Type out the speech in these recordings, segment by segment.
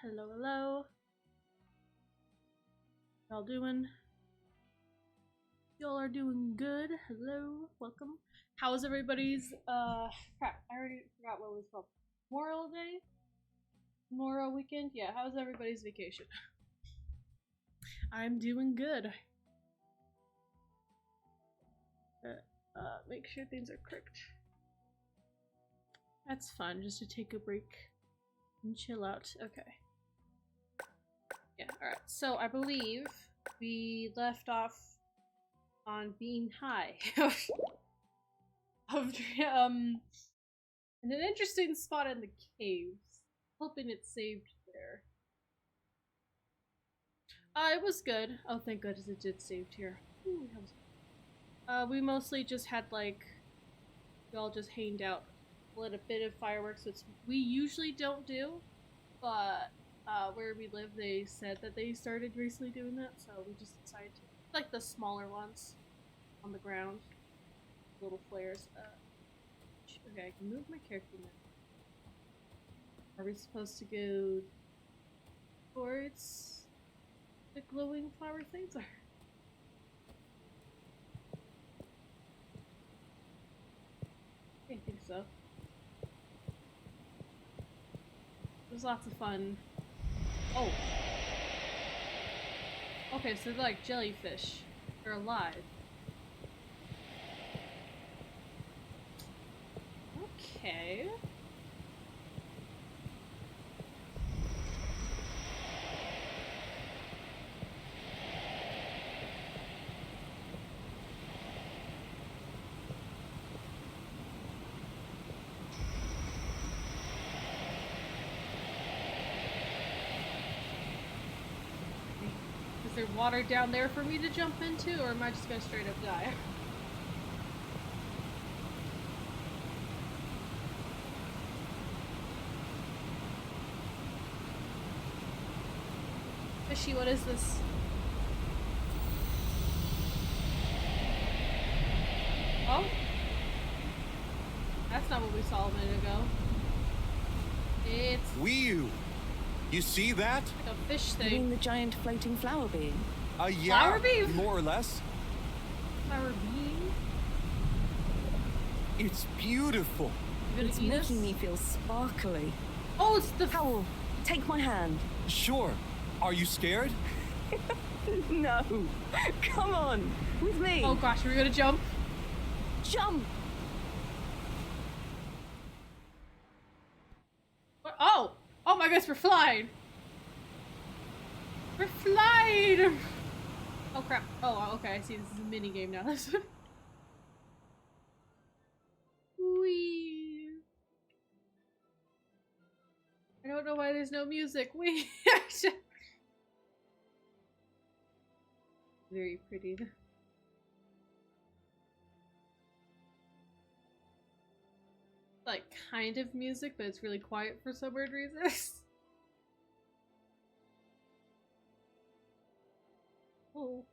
Hello, hello. Y'all doing? Y'all are doing good. Hello, welcome. How's everybody's, crap, I already forgot what it was called. Memorial Day? Memorial weekend? Yeah, how's everybody's vacation? I'm doing good. Make sure things are correct. That's fun, just to take a break and chill out. Okay. Yeah, alright. So I believe we left off on being high. In an interesting spot in the caves. Hoping it saved there. It was good. Oh, thank goodness it did saved here. Ooh, we mostly just had, like, we all just hanged out, lit a bit of fireworks, which we usually don't do, but where we live, they said that they started recently doing that, so we just decided to, like the smaller ones on the ground, little flares. Okay, I can move my character now. Are we supposed to go towards the glowing flower things? I think so. It was lots of fun. Oh. Okay, so they're like jellyfish. They're alive. Okay. Is there water down there for me to jump into, or am I just gonna straight up die? Fishy, what is this? Oh? That's not what we saw a minute ago. It's... Wee-oo! You see that? like a fish thing. You mean the giant floating flower being? Yeah, flower beam? more or less. Flower bean? It's beautiful. You gonna It's eat us? making me feel sparkly. Oh, it's the... Howell, take my hand. Sure. Are you scared? No. Come on. With me. Oh gosh, are we gonna jump? Jump. What? Oh! Oh my goodness, we're flying! We're flying! Oh crap. Oh, okay, I see this is a mini game now. Wee. I don't know why there's no music. Wee. Very pretty. Like, kind of music, but it's really quiet for some weird reason. Oh,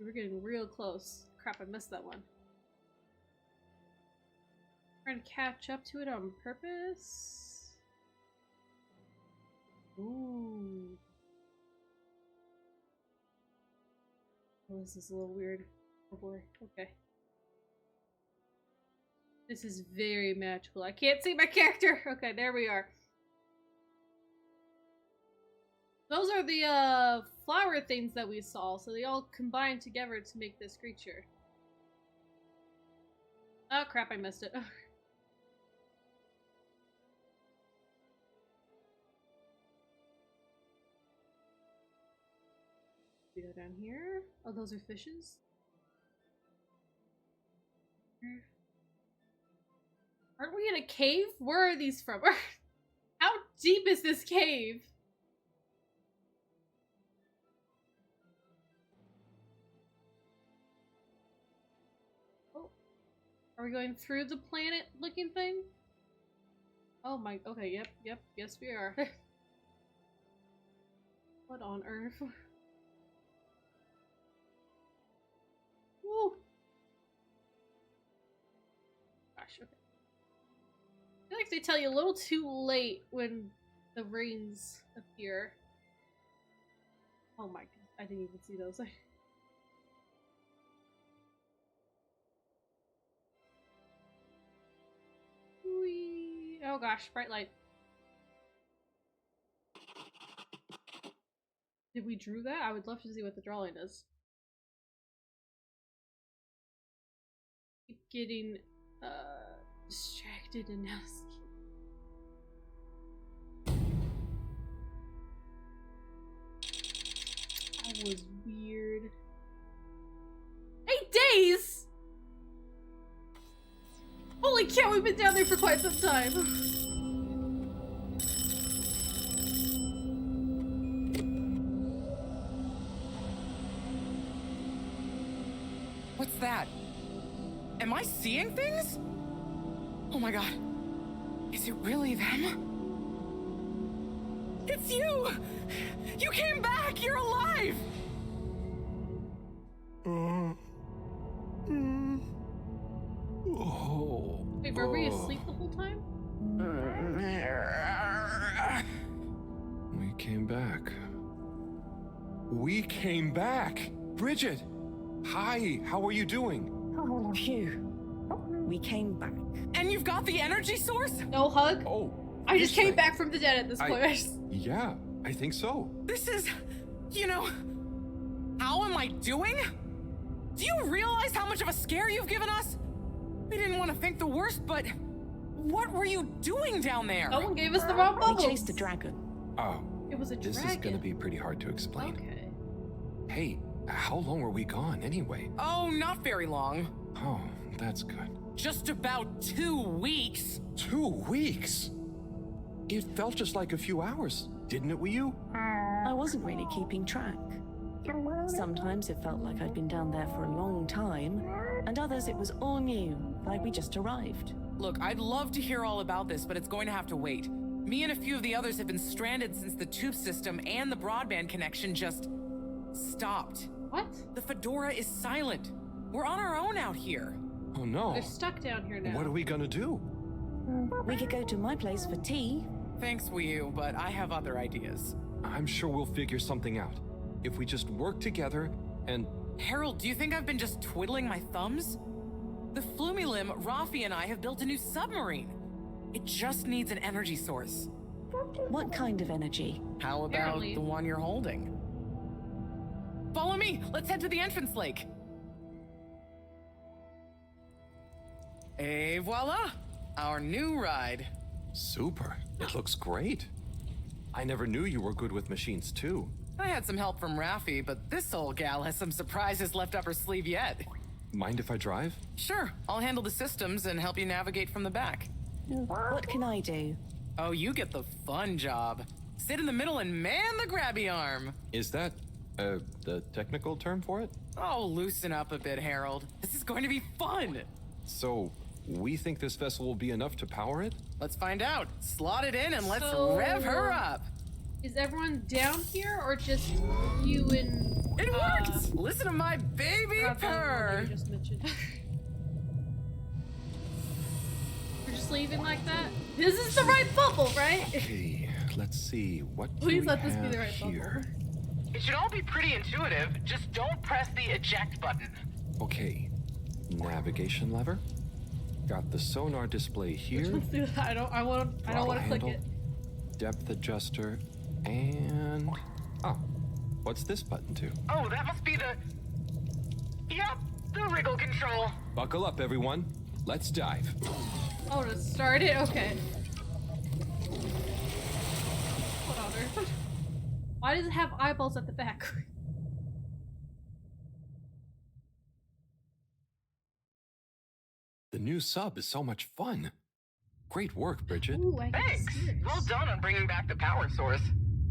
we're getting real close. Crap, I missed that one. Trying to catch up to it on purpose. Ooh. Oh, this is a little weird. Oh boy. Okay. This is very magical. I can't see my character! Okay, there we are. Those are the, flower things that we saw, so they all combine together to make this creature. Oh crap, I missed it. We go down here. Oh, those are fishes? Aren't we in a cave? Where are these from? How deep is this cave? Oh. Are we going through the planet looking thing? Oh my, okay, yep, yes we are. What on earth? Woo! Gosh, okay. I feel like they tell you a little too late when the rings appear. Oh my god, I didn't even see those. Whee. Oh gosh, bright light. Did we drew that? I would love to see what the drawing is. Keep getting distracted and now. That was weird. 8 days! Holy cow, we've been down there for quite some time. What's that? Am I seeing things? Oh my god. Is it really them? It's you! You came back! You're alive! Oh. Wait, were we asleep the whole time? We came back. We came back! Bridget! Hi, how are you doing? Oh, phew. We came back. And you've got the energy source? No hug? Oh. I just this came thing. back from the dead at this point. Yeah, I think so. This is, you know, how am I doing? Do you realize how much of a scare you've given us? We didn't want to think the worst, but what were you doing down there? No one gave us the wrong bubbles. We chased a dragon. Oh, It was a dragon. this is gonna be pretty hard to explain. Okay. Hey, how long were we gone anyway? Oh, not very long. Oh, that's good. Just about 2 weeks. 2 weeks? It felt just like a few hours, didn't it, you? I wasn't really keeping track. Sometimes it felt like I'd been down there for a long time, and others it was all new, like we just arrived. Look, I'd love to hear all about this, but it's going to have to wait. Me and a few of the others have been stranded since the tube system and the broadband connection just stopped. What? The Fedora is silent. We're on our own out here. Oh no. They're stuck down here now. What are we gonna do? We could go to my place for tea. Thanks, Wii U, but I have other ideas. I'm sure we'll figure something out. If we just work together and... Harold, do you think I've been just twiddling my thumbs? The Flumilim, Rafi, and I have built a new submarine. It just needs an energy source. What kind of energy? How about Apparently. the one you're holding? Follow me! Let's head to the entrance lake! Et voila! Our new ride. Super. It looks great. I never knew you were good with machines too. I had some help from Rafi, but this old gal has some surprises left up her sleeve yet. Mind if I drive? Sure, I'll handle the systems and help you navigate from the back. What can I do? Oh, you get the fun job. Sit in the middle and man the grabby arm. Is that, the technical term for it? Oh, loosen up a bit, Harold. This is going to be fun. So, we think this vessel will be enough to power it? Let's find out. Slot it in and let's So- rev her up. Is everyone down here or just you and... It worked! Listen to my baby Rafi, the one purr. you just mentioned. We're just leaving like that? This is the right bubble, right? Okay, let's see. What do Please we let this be have the right here? bubble. It should all be pretty intuitive. Just don't press the eject button. Okay, navigation lever. Got the sonar display here. Let's do that. I don't want to Throttle click handle, it. Depth adjuster, and... Oh, what's this button to? Oh, that must be the... Yep, the wriggle control. Buckle up, everyone. Let's dive. Oh, to start it? Okay. What on earth? Why does it have eyeballs at the back? The new sub is so much fun. Great work, Bridget. Ooh, I get Thanks. serious. Well done on bringing back the power source.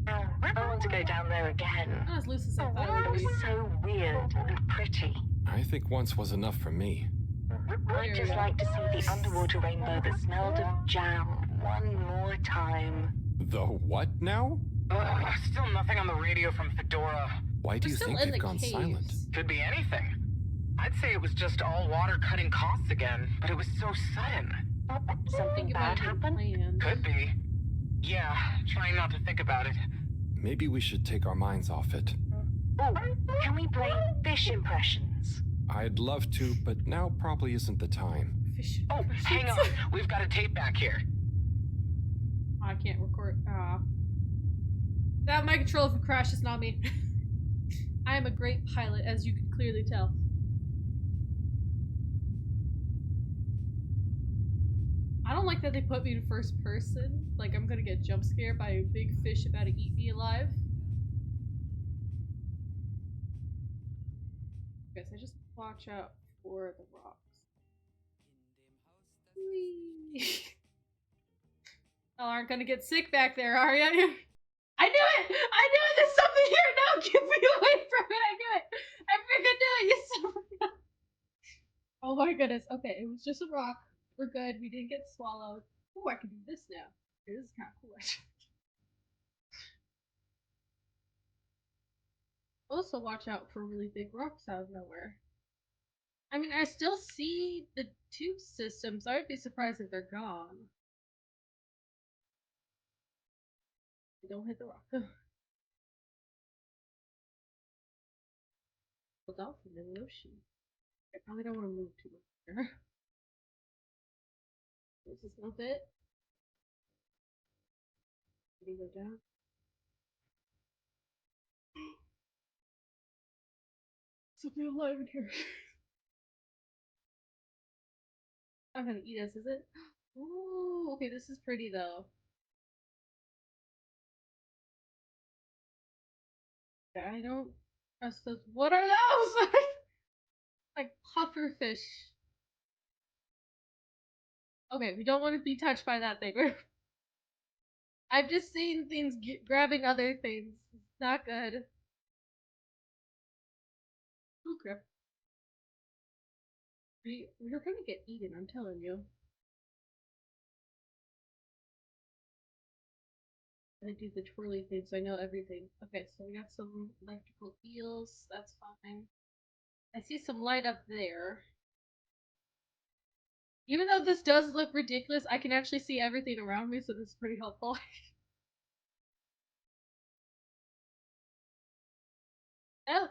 I want to go down there again. Not as loose as I thought It it was would be. so weird and pretty. I think once was enough for me. I'd just like to see the underwater rainbow that smelled of jam one more time. The what now? Still nothing on the radio from Fedora. Why do We're you still think in they've the gone caves. silent? Could be anything. I'd say it was just all water cutting costs again, but it was so sudden. I Something think it might bad have been happened? planned. Could be. Yeah, trying not to think about it. Maybe we should take our minds off it. Oh, can we play fish impressions? I'd love to, but now probably isn't the time. Fish. Oh, hang on. We've got a tape back here. I can't record. That my controller from Crash is not me. I am a great pilot, as you can clearly tell. I don't like that they put me in first person. Like, I'm gonna get jump scared by a big fish about to eat me alive. Guess I just watch out for the rocks. Whee! Y'all aren't gonna get sick back there, are ya? I knew it! I knew it! There's something here! No! Get me away from it! I knew it! I freaking knew it! You son of a- Oh my goodness. Okay, it was just a rock. We're good. We didn't get swallowed. Oh, I can do this now. This is kind of cool. Also, watch out for really big rocks out of nowhere. I mean, I still see the tube systems. I would be surprised if they're gone. Don't hit the rock. A dolphin in the ocean. I probably don't want to move too much there. This is not it. Can you go down? Something alive in here. I'm gonna eat us, is it? Ooh, okay, this is pretty though. I don't trust those. What are those? Like pufferfish. Okay, we don't want to be touched by that thing. I've just seen things grabbing other things. It's not good. Oh crap. We're gonna get eaten, I'm telling you. I do the twirly things, so I know everything. Okay, so we got some electrical eels. That's fine. I see some light up there. Even though this does look ridiculous, I can actually see everything around me, so this is pretty helpful.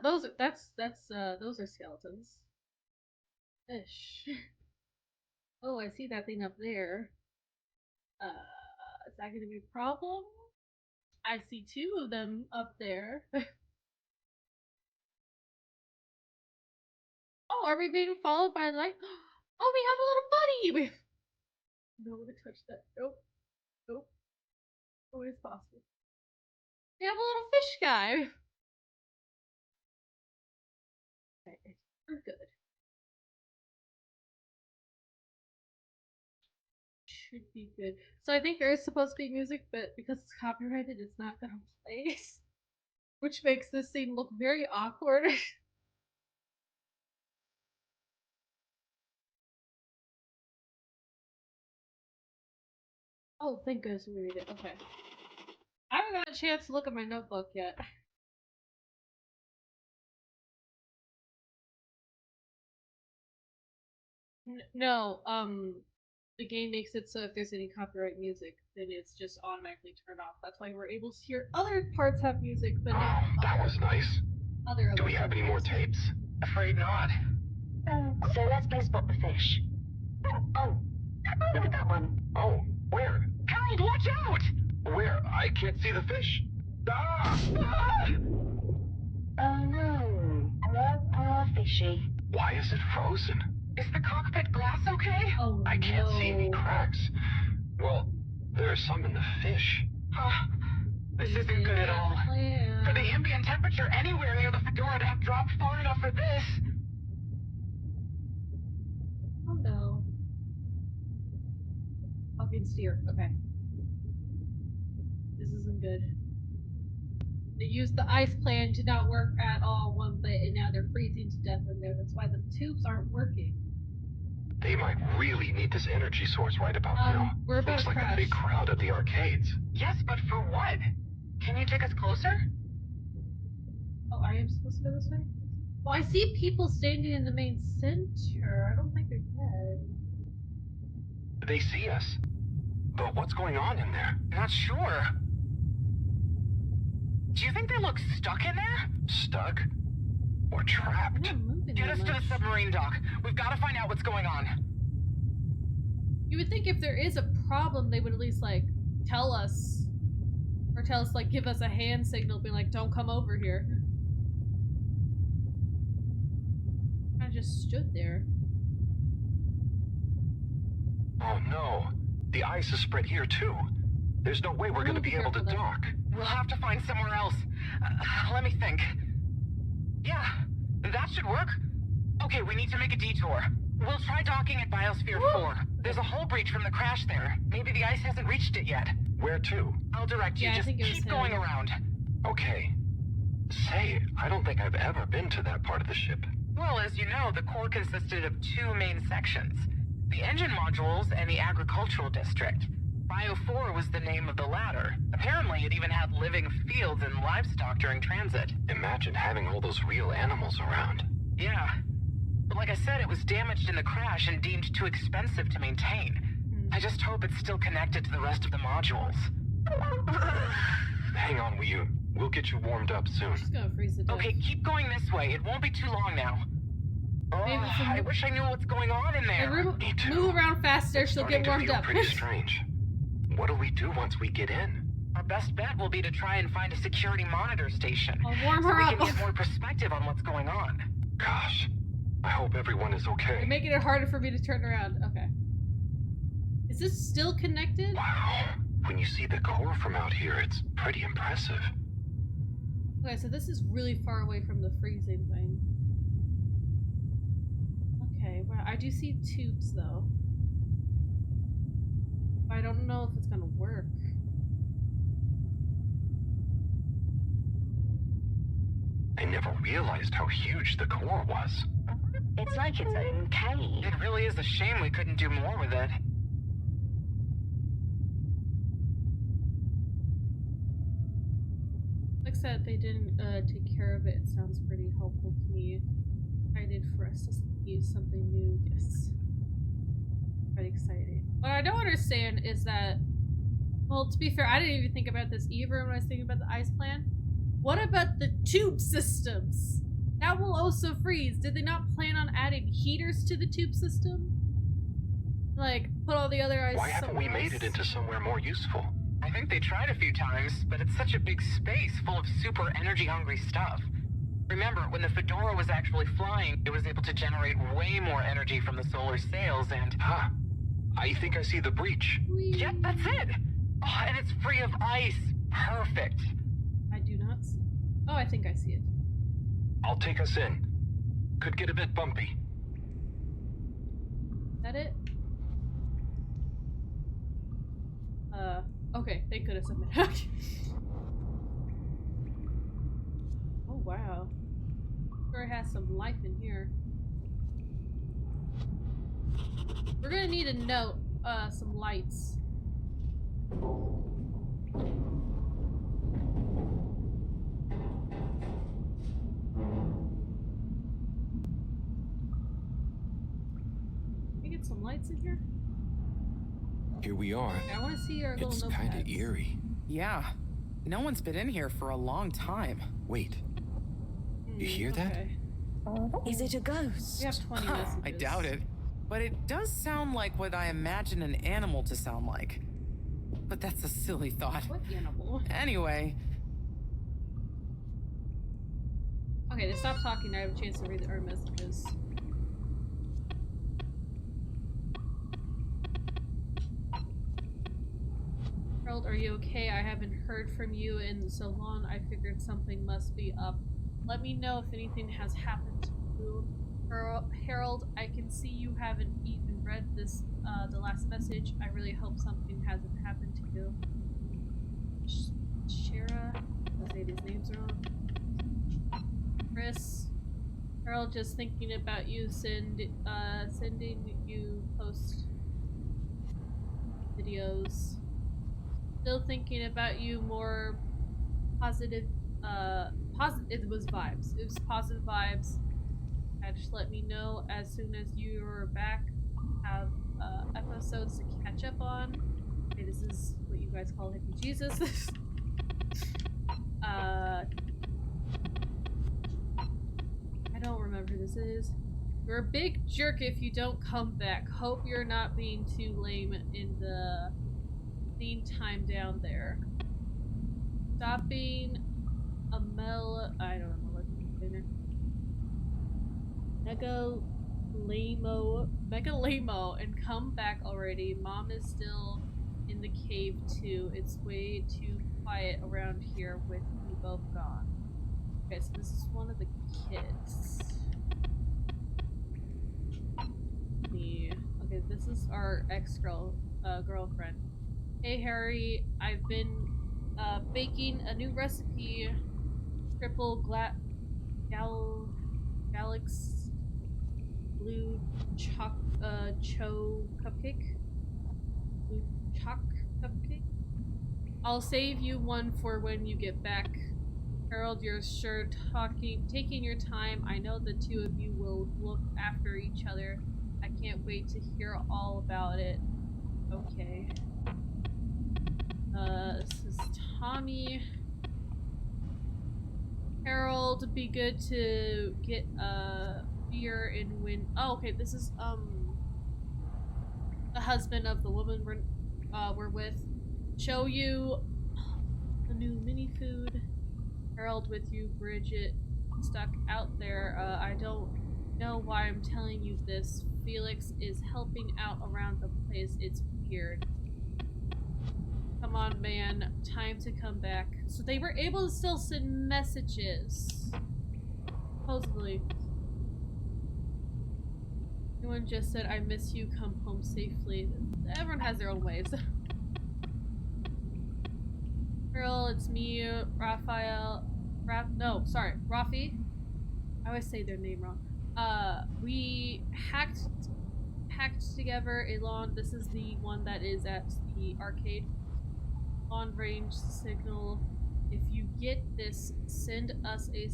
those are skeletons. Fish. Oh, I see that thing up there. Is that gonna be a problem? I see two of them up there. Oh, are we being followed by light? Oh, we have a little buddy! No one to touch that. Nope. Nope. Always possible. We have a little fish guy. Okay, we're good. Should be good. So I think there is supposed to be music, but because it's copyrighted, it's not gonna play. Which makes this scene look very awkward. Oh, thank goodness we read it. Okay. I haven't got a chance to look at my notebook yet. No, the game makes it so if there's any copyright music, then it's just automatically turned off. That's why we're able to hear other parts have music, but not That was nice. other. Do we have any more tapes? Afraid not. So let's play spot the fish. Oh, look at that one. Oh, where? Harold, watch out! Where? I can't see the fish. Ah! Oh no. Poor fishy. Why is it frozen? Is the cockpit glass okay? Oh I can't see any no. cracks. Well, there's some in the fish. This isn't good at all. For the ambient temperature anywhere near the fedora to have dropped far enough for this. Oh no. I can steer. Okay. This isn't good. They used the ice plan to not work at all one bit, and now they're freezing to death in there. That's why the tubes aren't working. They might really need this energy source right about now. We're about Looks to like crash. a big crowd at the arcades. Yes, but for what? Can you take us closer? Oh, I am supposed to go this way? Well, I see people standing in the main center. I don't think they're dead. They see us. But what's going on in there? Not sure. Do you think they look stuck in there? Stuck? Or They're trapped? not moving Get that us to the much. submarine dock. We've got to find out what's going on. You would think if there is a problem, they would at least, like, tell us. Or tell us, like, give us a hand signal, be like, don't come over here. I just stood there. Oh no. The ice is spread here too. There's no way we're gonna be able to dock. We'll have to find somewhere else. Let me think. Yeah, that should work. Okay, we need to make a detour. We'll try docking at Biosphere 4. There's a hull breach from the crash there. Maybe the ice hasn't reached it yet. Where to? I'll direct you. Yeah, I Just think it was keep him. going around. Okay. Say, I don't think I've ever been to that part of the ship. Well, as you know, the core consisted of 2 main sections. The engine modules and the agricultural district. Bio 4 was the name of the latter. Apparently, it even had living fields and livestock during transit. Imagine having all those real animals around. Yeah. But like I said, it was damaged in the crash and deemed too expensive to maintain. I just hope it's still connected to the rest of the modules. Hang on, will you? We'll get you warmed up soon. She's gonna freeze to death. Okay, keep going this way. It won't be too long now. Oh, Maybe some- I wish I knew what's going on in Hey, there. Me too. move around faster, It's she'll starting get to warmed feel up. pretty strange. What'll we do once we get in? Our best bet will be to try and find a security monitor station. I'll warm so her we up. can get more perspective on what's going on. Gosh, I hope everyone is okay. You're making it harder for me to turn around. Okay. Is this still connected? Wow. When you see the core from out here, it's pretty impressive. Okay, so this is really far away from the freezing thing. Okay, well, I do see tubes though. I don't know if it's gonna work. I never realized how huge the core was. It's like its own cave. It really is a shame we couldn't do more with it. Like I said, they didn't take care of it. It sounds pretty helpful to me. Excited for us to use something new. Yes. Quite exciting. What I don't understand is that, well, to be fair, I didn't even think about this either when I was thinking about the ice plan. What about the tube systems? That will also freeze. Did they not plan on adding heaters to the tube system? Like, put all the other ice Why haven't we somewhere made else? it into somewhere more useful? I think they tried a few times, but it's such a big space full of super energy-hungry stuff. Remember, when the Fedora was actually flying, it was able to generate way more energy from the solar sails and... Huh. I think I see the breach. Whee! Yep, that's it! Oh, and it's free of ice. Perfect. I do not see. Oh, I think I see it. I'll take us in. Could get a bit bumpy. Is that it? Okay, thank goodness I'm in. Oh, wow. Sure it has some life in here. We're gonna need to note, some lights. Can we get some lights in here? Here we are. I want to see our It's little kinda notepads. eerie. Yeah. No one's been in here for a long time. Wait, you hear that? Okay. Is it a ghost? We have 20 Huh, messages. I doubt it. But it does sound like what I imagine an animal to sound like. But that's a silly thought. What animal? Anyway, Okay, they stopped talking. I have a chance to read our messages. Harold, are you okay? I haven't heard from you in so long. I figured something must be up. Let me know if anything has happened to you. Harold, I can see you haven't even read this, the last message. I really hope something hasn't happened to you. Shara? I'll say these names wrong. Chris. Harold, just thinking about you, sending you post videos. Still thinking about you, more positive, it was vibes. It was positive vibes. Just let me know as soon as you're back. Have episodes to catch up on. Okay, this is what you guys call hippie Jesus. I don't remember who this is. You're a big jerk if you don't come back. Hope you're not being too lame in the meantime down there. Stop being a I don't know what Mega lamo and come back already. Mom is still in the cave too. It's way too quiet around here with you both gone. Okay, so this is one of the kids. Okay, this is our girlfriend. Hey Harry, I've been baking a new recipe. Triple Galax Blue Cho Cupcake. Blue Choc Cupcake. I'll save you one for when you get back. Harold, you're sure taking your time. I know the two of you will look after each other. I can't wait to hear all about it. Okay. This is Tommy. Harold, be good to get beer and win. Oh, okay, this is the husband of the woman we're with. Show you a new mini food. Harold with you, Bridget, stuck out there. I don't know why I'm telling you this. Felix is helping out around the place. It's weird. Come on, man. Time to come back. So they were able to still send messages. Supposedly. Anyone just said, I miss you, come home safely. Everyone has their own ways. Girl, it's me, Raphael. Rafi. I always say their name wrong. We hacked together a this is the one that is at the arcade. Long range signal. If you get this, send us a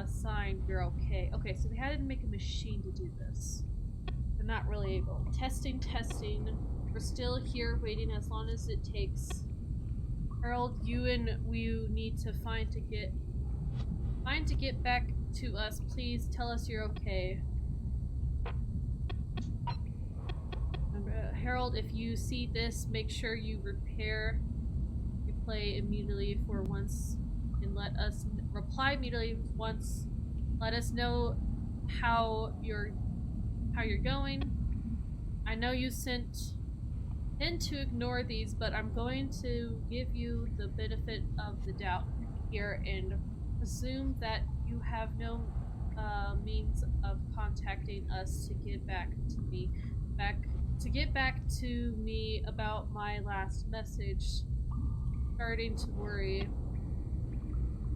sign. You're okay. Okay, so they had to make a machine to do this. They're not really able. Testing. We're still here waiting as long as it takes. Harold, you and we need to find to get back to us. Please tell us you're okay. Harold, if you see this, make sure you replay immediately for once and reply immediately once. Let us know how you're going. I know you tend to ignore these, but I'm going to give you the benefit of the doubt here and assume that you have no means of contacting us to get back to me about my last message. Starting to worry.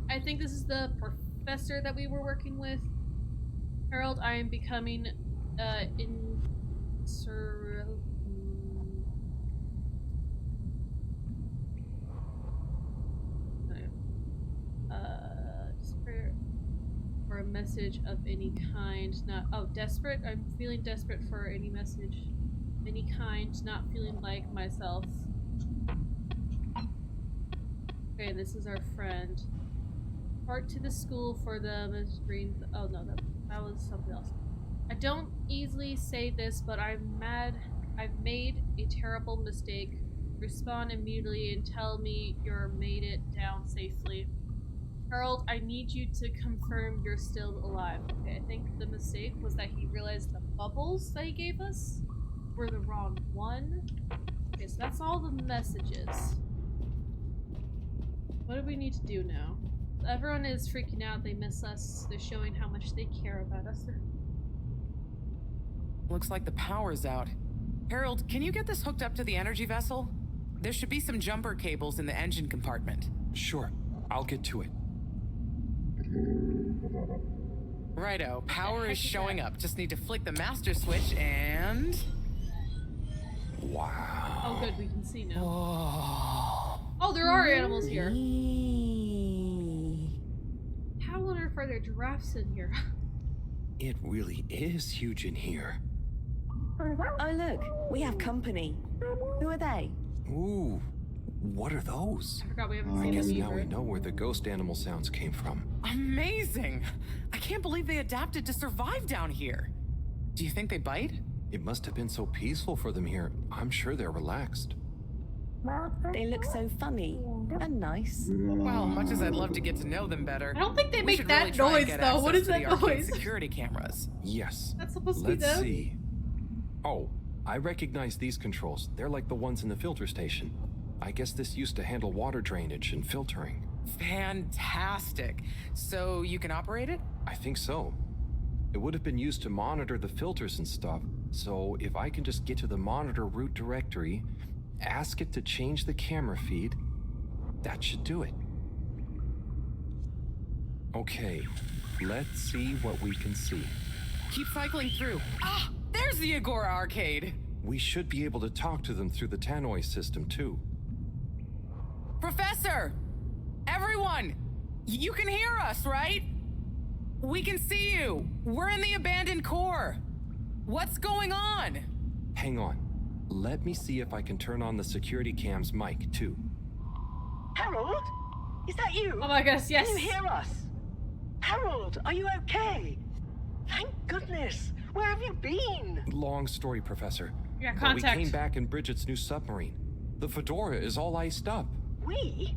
I think this is the professor that we were working with. Harold, I am becoming for a message of any kind. Desperate. I'm feeling desperate for any message, any kind. Not feeling like myself. Okay, this is our friend. Part to the school for the green. Oh no, that was something else. I don't easily say this, but I'm mad. I've made a terrible mistake. Respond immediately and tell me you're made it down safely. Harold, I need you to confirm you're still alive. Okay, I think the mistake was that he realized the bubbles that he gave us were the wrong one. Okay, so that's all the messages. What do we need to do now? Everyone is freaking out. They miss us. They're showing how much they care about us. Looks like the power's out. Harold, can you get this hooked up to the energy vessel? There should be some jumper cables in the engine compartment. Sure, I'll get to it. Righto, power is showing up. Just need to flick the master switch and... Wow. Oh good, we can see now. Oh, Oh, there are animals here. How on earth are there giraffes in here? It really is huge in here. Oh look, we have company. Who are they? Ooh, what are those? I forgot we haven't I seen guess them now we either. know where the ghost animal sounds came from. Amazing! I can't believe they adapted to survive down here. Do you think they bite? It must have been so peaceful for them here. I'm sure they're relaxed. They look so funny and nice. Well, much as I'd love to get to know them better, I don't think they we make should that really try and noise, get though. What access is to that the arcade noise? security cameras. Yes. That's supposed to be Let's them? see. Oh, I recognize these controls. They're like the ones in the filter station. I guess this used to handle water drainage and filtering. Fantastic. So you can operate it? I think so. It would have been used to monitor the filters and stuff. So if I can just get to the monitor root directory, ask it to change the camera feed, that should do it. Okay, let's see what we can see. Keep cycling through. Ah, there's the Agora arcade. We should be able to talk to them through the tannoy system too. Professor! Everyone! You can hear us, right? We can see you. We're in the abandoned core. What's going on? Hang on. Let me see if I can turn on the security cam's mic too. Harold? Is that you? Oh my gosh, yes. Can you hear us? Harold, are you okay? Thank goodness. Where have you been? Long story, Professor. Yeah, But contact. we came back in Bridget's new submarine. The Fedora is all iced up. We?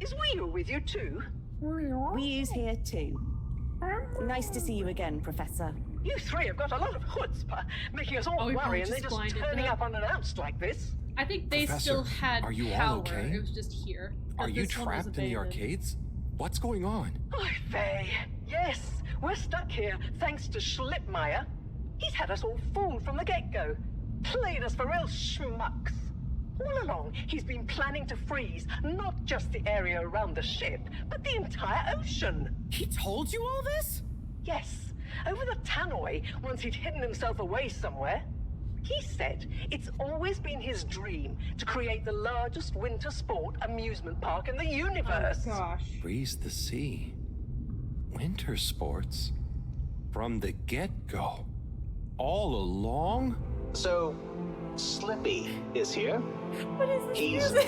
Is Wheel with you too? We's here too. Nice to see you again, Professor. You three have got a lot of chutzpah, making us all Oh, we probably worry, and they're just just blinded turning them. up unannounced like this. I think they Professor, still had are you power. all okay? It was just here. Are But you this one was trapped in the abandoned. arcades? What's going on? Oy vey. Yes, we're stuck here thanks to Schlipmeyer. He's had us all fooled from the get-go. Played us for real schmucks. All along, he's been planning to freeze not just the area around the ship, but the entire ocean. He told you all this? Yes, over the tannoy, once he'd hidden himself away somewhere. He said it's always been his dream to create the largest winter sport amusement park in the universe. Oh gosh. Freeze the sea. Winter sports? From the get-go? All along? So, Slippy is here. What is this He's music?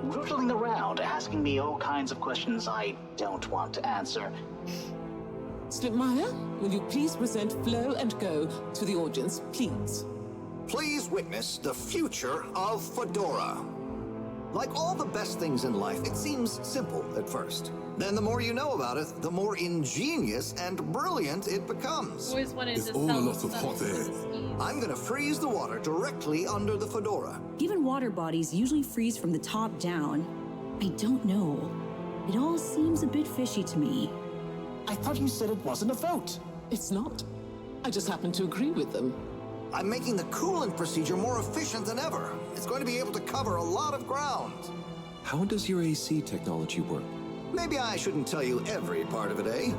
rootling around, asking me all kinds of questions I don't want to answer. Slipmeyer, will you please present Flow and Go to the audience, please? Please witness the future of Fedora. Like all the best things in life, it seems simple at first. Then the more you know about it, the more ingenious and brilliant it becomes. Always wanted to It's all a sell lot of stuff hot to air. the skis. I'm gonna freeze the water directly under the Fedora. Given water bodies usually freeze from the top down, I don't know. It all seems a bit fishy to me. I thought you said it wasn't a vote. It's not. I just happen to agree with them. I'm making the coolant procedure more efficient than ever. It's going to be able to cover a lot of ground. How does your AC technology work? Maybe I shouldn't tell you every part of it, eh?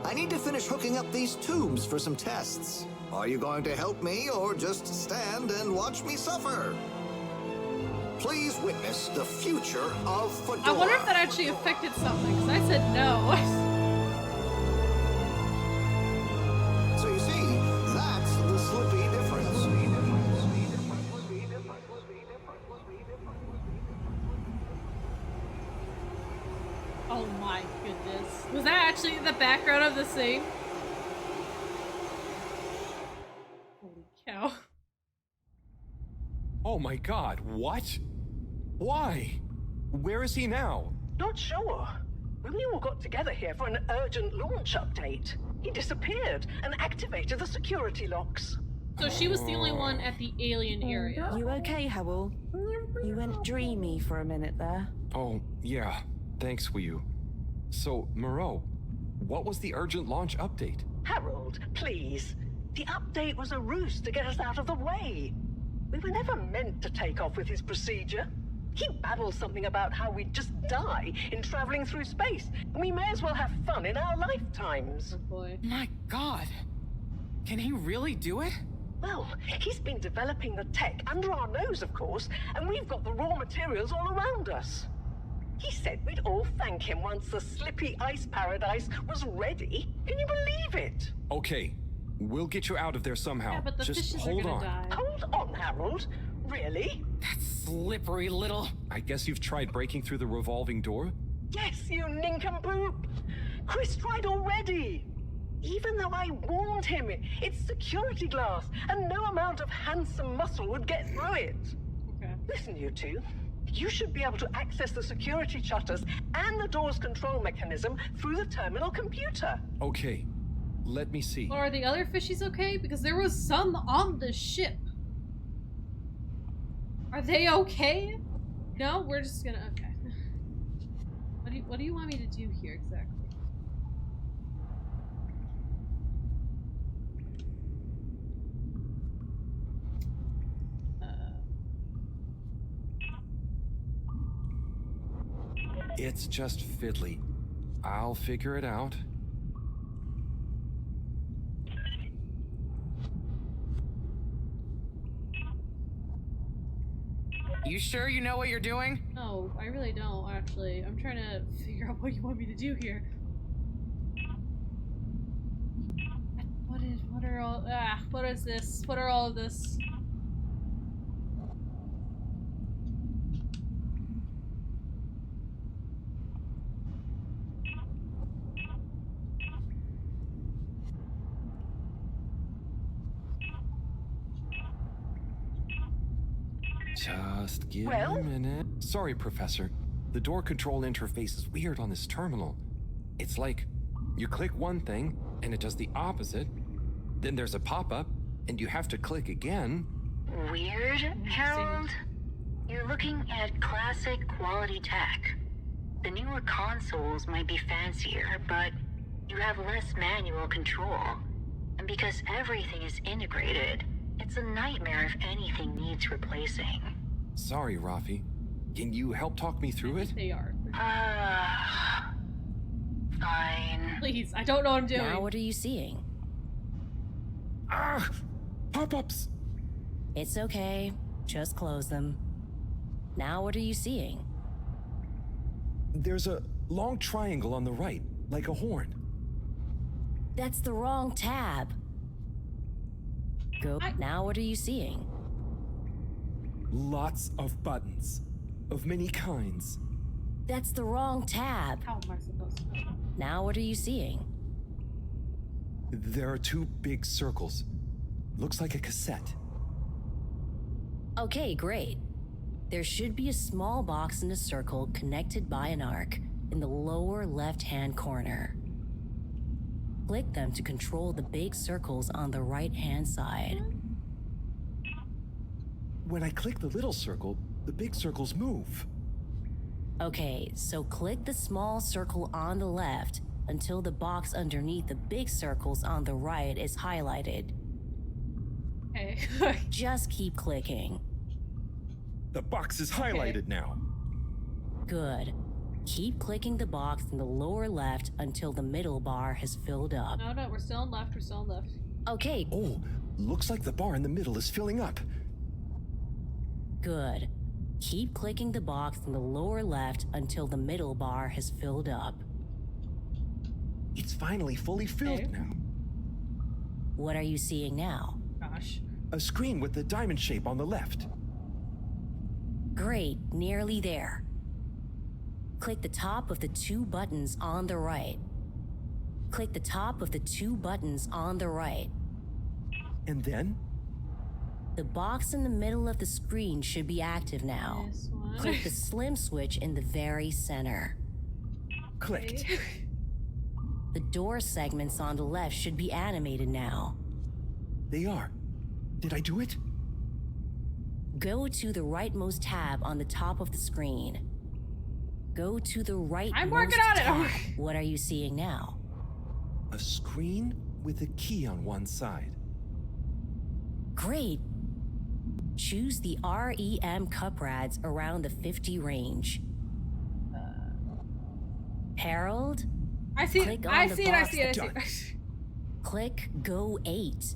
I need to finish hooking up these tubes for some tests. Are you going to help me or just stand and watch me suffer? Please witness the future of Fedora. I wonder if that actually affected something, because I said no. So you see, that's the Slippy difference. Oh my goodness. Was that actually the background of the scene? Holy cow. Oh my god, what? Why? Where is he now? Not sure. When we all got together here for an urgent launch update, he disappeared and activated the security locks. So she was the only one at the alien area. You okay, Howell? You went dreamy for a minute there. Oh, yeah. Thanks, Wii. So, Moreau, what was the urgent launch update? Harold, please. The update was a ruse to get us out of the way. We were never meant to take off with his procedure. He babbles something about how we'd just die in traveling through space, and we may as well have fun in our lifetimes. Oh boy. My god. Can he really do it? Well, he's been developing the tech under our nose, of course, and we've got the raw materials all around us. He said we'd all thank him once the Slippy Ice Paradise was ready. Can you believe it? Okay, we'll get you out of there somehow. Yeah, but the Just fishes are hold gonna on. die. Hold on, Harold. Really? That slippery little... I guess you've tried breaking through the revolving door? Yes, you nincompoop! Chris tried already! Even though I warned him, it's security glass, and no amount of handsome muscle would get through it. Okay. Listen, you two. You should be able to access the security shutters and the door's control mechanism through the terminal computer. Okay, let me see. Well, are the other fishies okay? Because there was some on the ship. Are they okay? No, we're just gonna... Okay. What do you want me to do here exactly? It's just fiddly. I'll figure it out. You sure you know what you're doing? No, I really don't, actually. I'm trying to figure out what you want me to do here. What is this? What are all of this? Just give Well? me a minute. Sorry, Professor. The door control interface is weird on this terminal. It's like you click one thing and it does the opposite. Then there's a pop-up and you have to click again. Weird, Harold? You're looking at classic quality tech. The newer consoles might be fancier, but you have less manual control. And because everything is integrated, it's a nightmare if anything needs replacing. Sorry, Rafi. Can you help talk me through it? They are. Fine. Please, I don't know what I'm doing. Now what are you seeing? Ah! Pop-ups! It's okay. Just close them. Now what are you seeing? There's a long triangle on the right, like a horn. That's the wrong tab. Now what are you seeing? Lots of buttons. Of many kinds. That's the wrong tab. How am I supposed to know? Now what are you seeing? There are two big circles. Looks like a cassette. Okay, great. There should be a small box in a circle connected by an arc in the lower left-hand corner. Click them to control the big circles on the right-hand side. When I click the little circle, the big circles move. Okay, so click the small circle on the left until the box underneath the big circles on the right is highlighted. Okay. Just keep clicking. The box is highlighted now. Good. Keep clicking the box in the lower left until the middle bar has filled up. No, we're still on left, we're still on left. Okay, Oh, looks like the bar in the middle is filling up. good. Keep clicking the box in the lower left until the middle bar has filled up. It's finally fully filled Okay. now. What are you seeing now? Gosh. A screen with the diamond shape on the left. Great, nearly there. Click the top of the two buttons on the right. Click the top of the two buttons on the right. And then? The box in the middle of the screen should be active now. This one. Click the slim switch in the very center. Clicked. The door segments on the left should be animated now. They are. Did I do it? Go to the rightmost tab on the top of the screen. Go to the rightmost I'm working on it. tab. What are you seeing now? A screen with a key on one side. Great. Choose the REM cup rads around the 50 range. Harold, I see Click it, on I the see it, I box see it, I see done. it. click Go 8.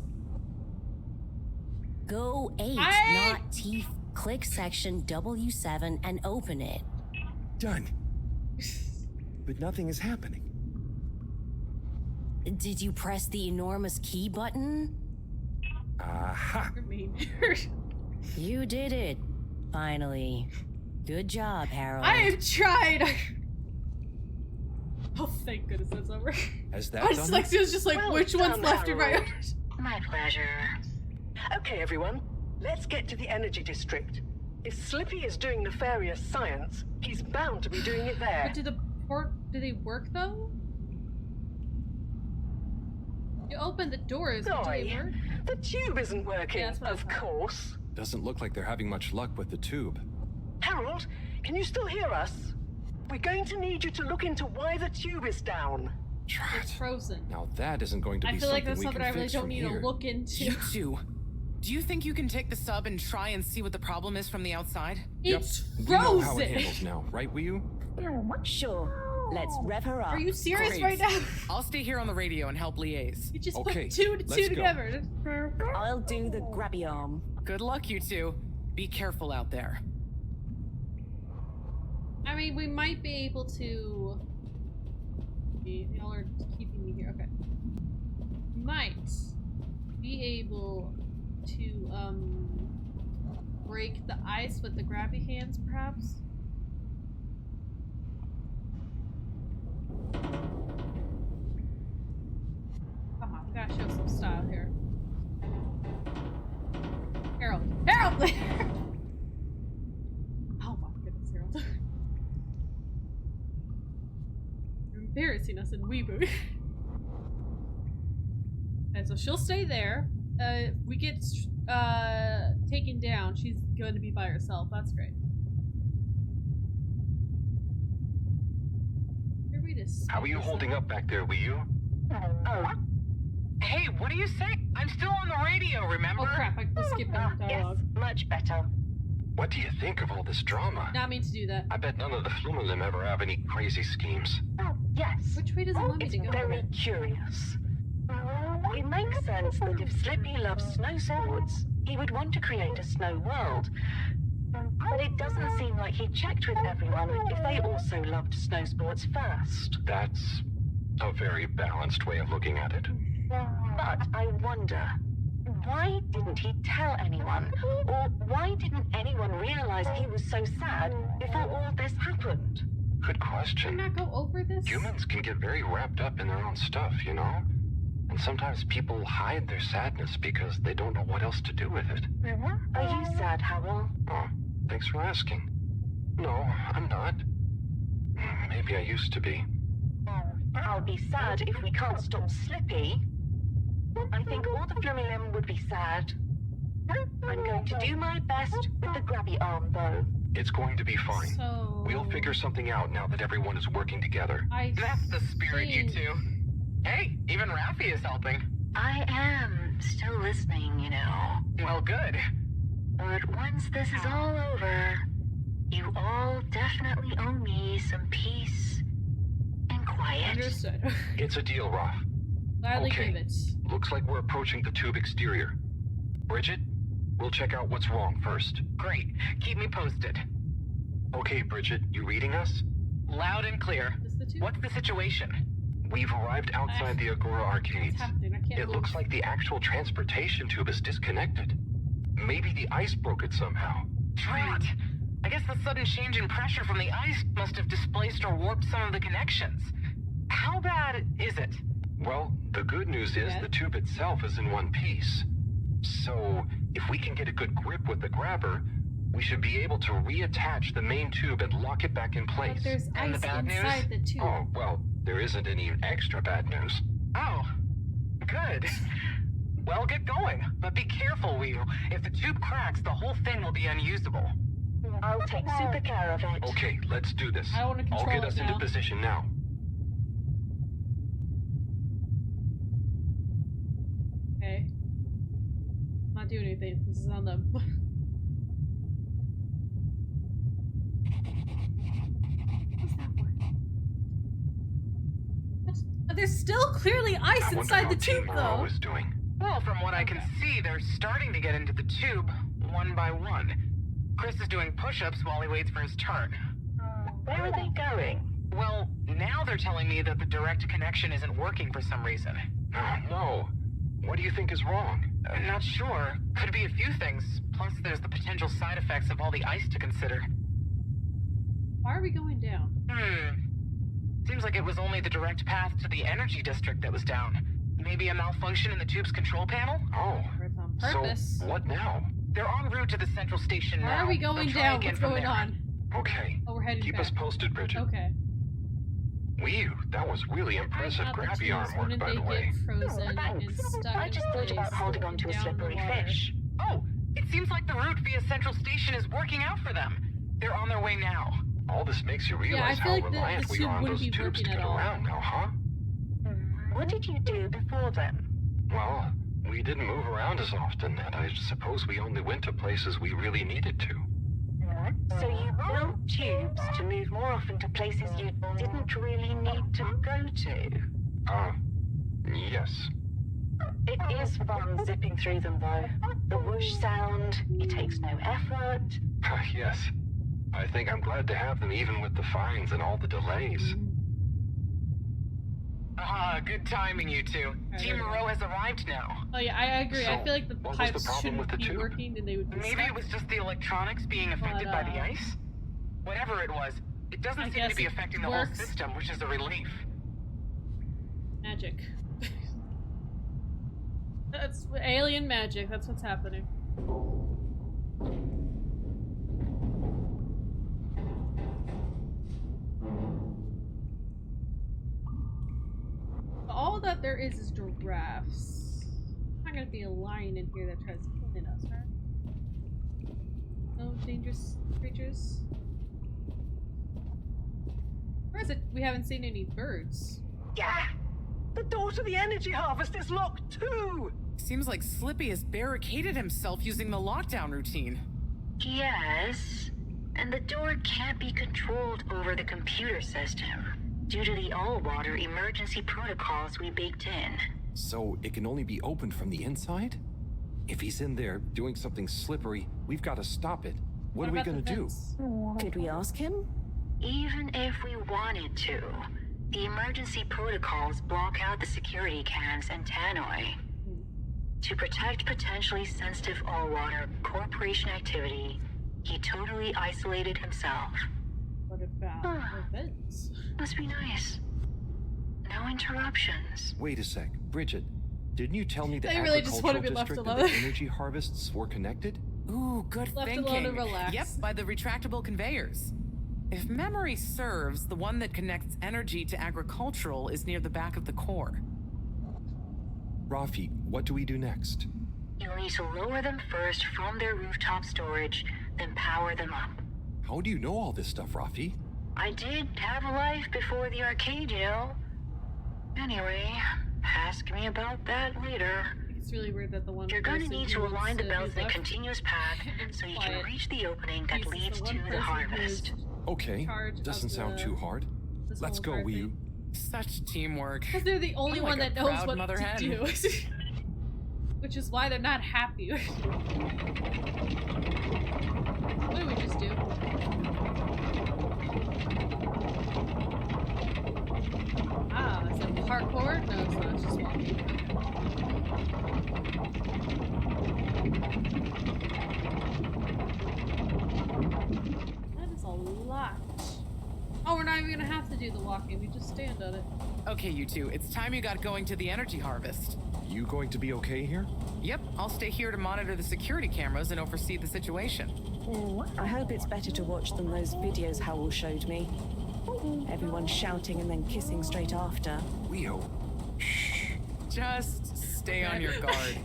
Go 8, I- not T. Click section W7 and open it. Done. But nothing is happening. Did you press the enormous key button? Aha! You're mean. You did it. Finally. Good job, Harold. I have tried. Oh, thank goodness that's over. Has that I was done like, it? it was just like, Well which one's done, left and right? Harold. My pleasure. Okay, everyone, let's get to the energy district. If Slippy is doing nefarious science, he's bound to be doing it there. But do they work though? You opened the doors, but do they Oi, work? the tube isn't working, Yeah, that's what I of thought. course. Doesn't look like they're having much luck with the tube. Harold, can you still hear us? We're going to need you to look into why the tube is down. It's Drat. frozen. Now that isn't going to be I feel like something that's we something can I really fix don't from need here. to look into. You two, do you think you can take the sub and try and see what the problem is from the outside? It's We know how it frozen. handles now, right, Wii? Sure. Let's rev her up. Are you serious Great. right now? I'll stay here on the radio and help liaise. You just Okay, put two to let's two go. together. I'll do the grabby arm. Good luck, you two. Be careful out there. I mean, we might be able to. Y'all are keeping me here. Okay. Might be able to break the ice with the grabby hands, perhaps. Come on, we gotta show some style here. Harold! Harold! Oh my goodness, Harold. You're embarrassing us in Weeboot. And so she'll stay there. We get taken down. She's going to be by herself. That's great. How are you holding up back there, Wii U? Oh. Hey, what do you say? I'm still on the radio, remember? Oh crap, I skipped that dialogue. Yes, much better. What do you think of all this drama? Not mean to do that. I bet none of the Flumalim ever have any crazy schemes. Oh, yes. Which way does it want me It's to go? very curious. It makes sense that if Slippy loves snow sports, he would want to create a snow world. But it doesn't seem like he checked with everyone if they also loved snow sports first. That's a very balanced way of looking at it. But I wonder, why didn't he tell anyone? Or why didn't anyone realize he was so sad before all this happened? Good Can we question. not go over this? Humans can get very wrapped up in their own stuff, you know? And sometimes people hide their sadness because they don't know what else to do with it. Are you sad, Harold? Oh, thanks for asking. No, I'm not. Maybe I used to be. I'll be sad if we can't stop Slippy. I think all the Flumilim would be sad. I'm going to do my best with the grabby arm, though. It's going to be fine. So We'll figure something out now that everyone is working together. I That's the spirit, you think- two. Hey, even Raffi is helping. I am still listening, you know. Well, good. But once this is all over, you all definitely owe me some peace and quiet. Understood. It's a deal, Raph. Gladly Okay. give it. Looks like we're approaching the tube exterior. Bridget, we'll check out what's wrong first. Great. Keep me posted. Okay, Bridget, you reading us? Loud and clear. Is the two? What's the situation? We've arrived outside the Agora arcades. What's happening? I can't It move. looks like the actual transportation tube is disconnected. Maybe the ice broke it somehow. Drat. I guess the sudden change in pressure from the ice must have displaced or warped some of the connections. How bad is it? Well, the good news is Yeah. the tube itself is in one piece. So, if we can get a good grip with the grabber, we should be able to reattach the main tube and lock it back in place. But there's And the ice bad news? inside the tube. Oh, well, there isn't any extra bad news. Oh, good. Well, get going. But be careful, Wheel. If the tube cracks, the whole thing will be unusable. I'll take super care of it. Okay, let's do this. I wanna I'll control get it us now. into position now. Okay. Not doing anything. This is on them. What's that for? There's still clearly ice I wonder inside how the Team tube, Moreau though. is doing. Well, from what I can see, they're starting to get into the tube, one by one. Chris is doing push-ups while he waits for his turn. Where are they going? Well, now they're telling me that the direct connection isn't working for some reason. Oh, no. What do you think is wrong? I'm not sure. Could be a few things. Plus, there's the potential side effects of all the ice to consider. Why are we going down? Seems like it was only the direct path to the energy district that was down. Maybe a malfunction in the tube's control panel? Oh. It's on purpose. So, what now? They're en route to the central station now. Why are we going They'll try down? again What's from going there. on? Okay. Oh, we're heading Keep back. us posted, Bridget. Okay. Whew, that was really impressive Not the grabby arm tubes, work, wouldn't by they the way. get frozen thanks. and stuck I in just thought about place holding on to a down the slippery water? fish. Oh, it seems like the route via Central Station is working out for them. They're on their way now. All this makes you realize I feel how like reliant this we tube are on wouldn't those be tubes to working get at all. around now, huh? What did you do before then? Well, we didn't move around as often, and I suppose we only went to places we really needed to. So you built tubes to move more often to places you didn't really need to go to? Yes. It is fun zipping through them, though. The whoosh sound, it takes no effort. Yes. I think I'm glad to have them even with the fines and all the delays. Good timing, you two. Team Moreau has arrived now. Oh yeah, I agree. I So, feel like the what was the pipes problem with shouldn't the be tube? working and they would be Maybe stuck. it was just the electronics being affected by the ice? Whatever it was, it doesn't I seem guess to be it affecting the works. whole system, which is a relief. Magic. That's alien magic. That's what's happening. All that there is giraffes. There's not gonna be a lion in here that tries killing us, right? No dangerous creatures. Where is it? We haven't seen any birds. Yeah! The door to the energy harvest is locked too! Seems like Slippy has barricaded himself using the lockdown routine. Yes, and the door can't be controlled over the computer system due to the all-water emergency protocols we baked in. So it can only be opened from the inside? If he's in there doing something slippery, we've got to stop it. What are we about gonna the do? vents? Could we ask him? Even if we wanted to, the emergency protocols block out the security cams and tannoy. To protect potentially sensitive all-water corporation activity, he totally isolated himself. What about the vents? Must be nice. No interruptions. Wait a sec, Bridget. Didn't you tell me the They really just want to agricultural be left district alone. and the energy harvests were connected? Ooh, good Left thinking. alone to relax. Yep, by the retractable conveyors. If memory serves, the one that connects energy to agricultural is near the back of the core. Rafi, what do we do next? You'll need to lower them first from their rooftop storage, then power them up. How do you know all this stuff, Rafi? I did have a life before the arcade, you know. Anyway, ask me about that later. It's really weird that the one You're gonna person need who to wants align the to belts be in a left continuous path so you can quiet. reach the opening that He's leads the to one the person harvest. who's Okay, charge doesn't of sound the- too hard. this Let's whole go, entire Wii U. thing. Such teamwork. Because they're the only I'm one like that a knows proud what mother to hen. do. Which is why they're not happy. What did we just do? Ah, is it parkour? No, it's not. It's just walking. That is a lot. Oh, we're not even gonna have to do the walking. We just stand on it. Okay, you two, it's time you got going to the energy harvest. You going to be okay here? Yep, I'll stay here to monitor the security cameras and oversee the situation. I hope it's better to watch than those videos Howell showed me. Everyone shouting and then kissing straight after. Leo. Just stay on your guard.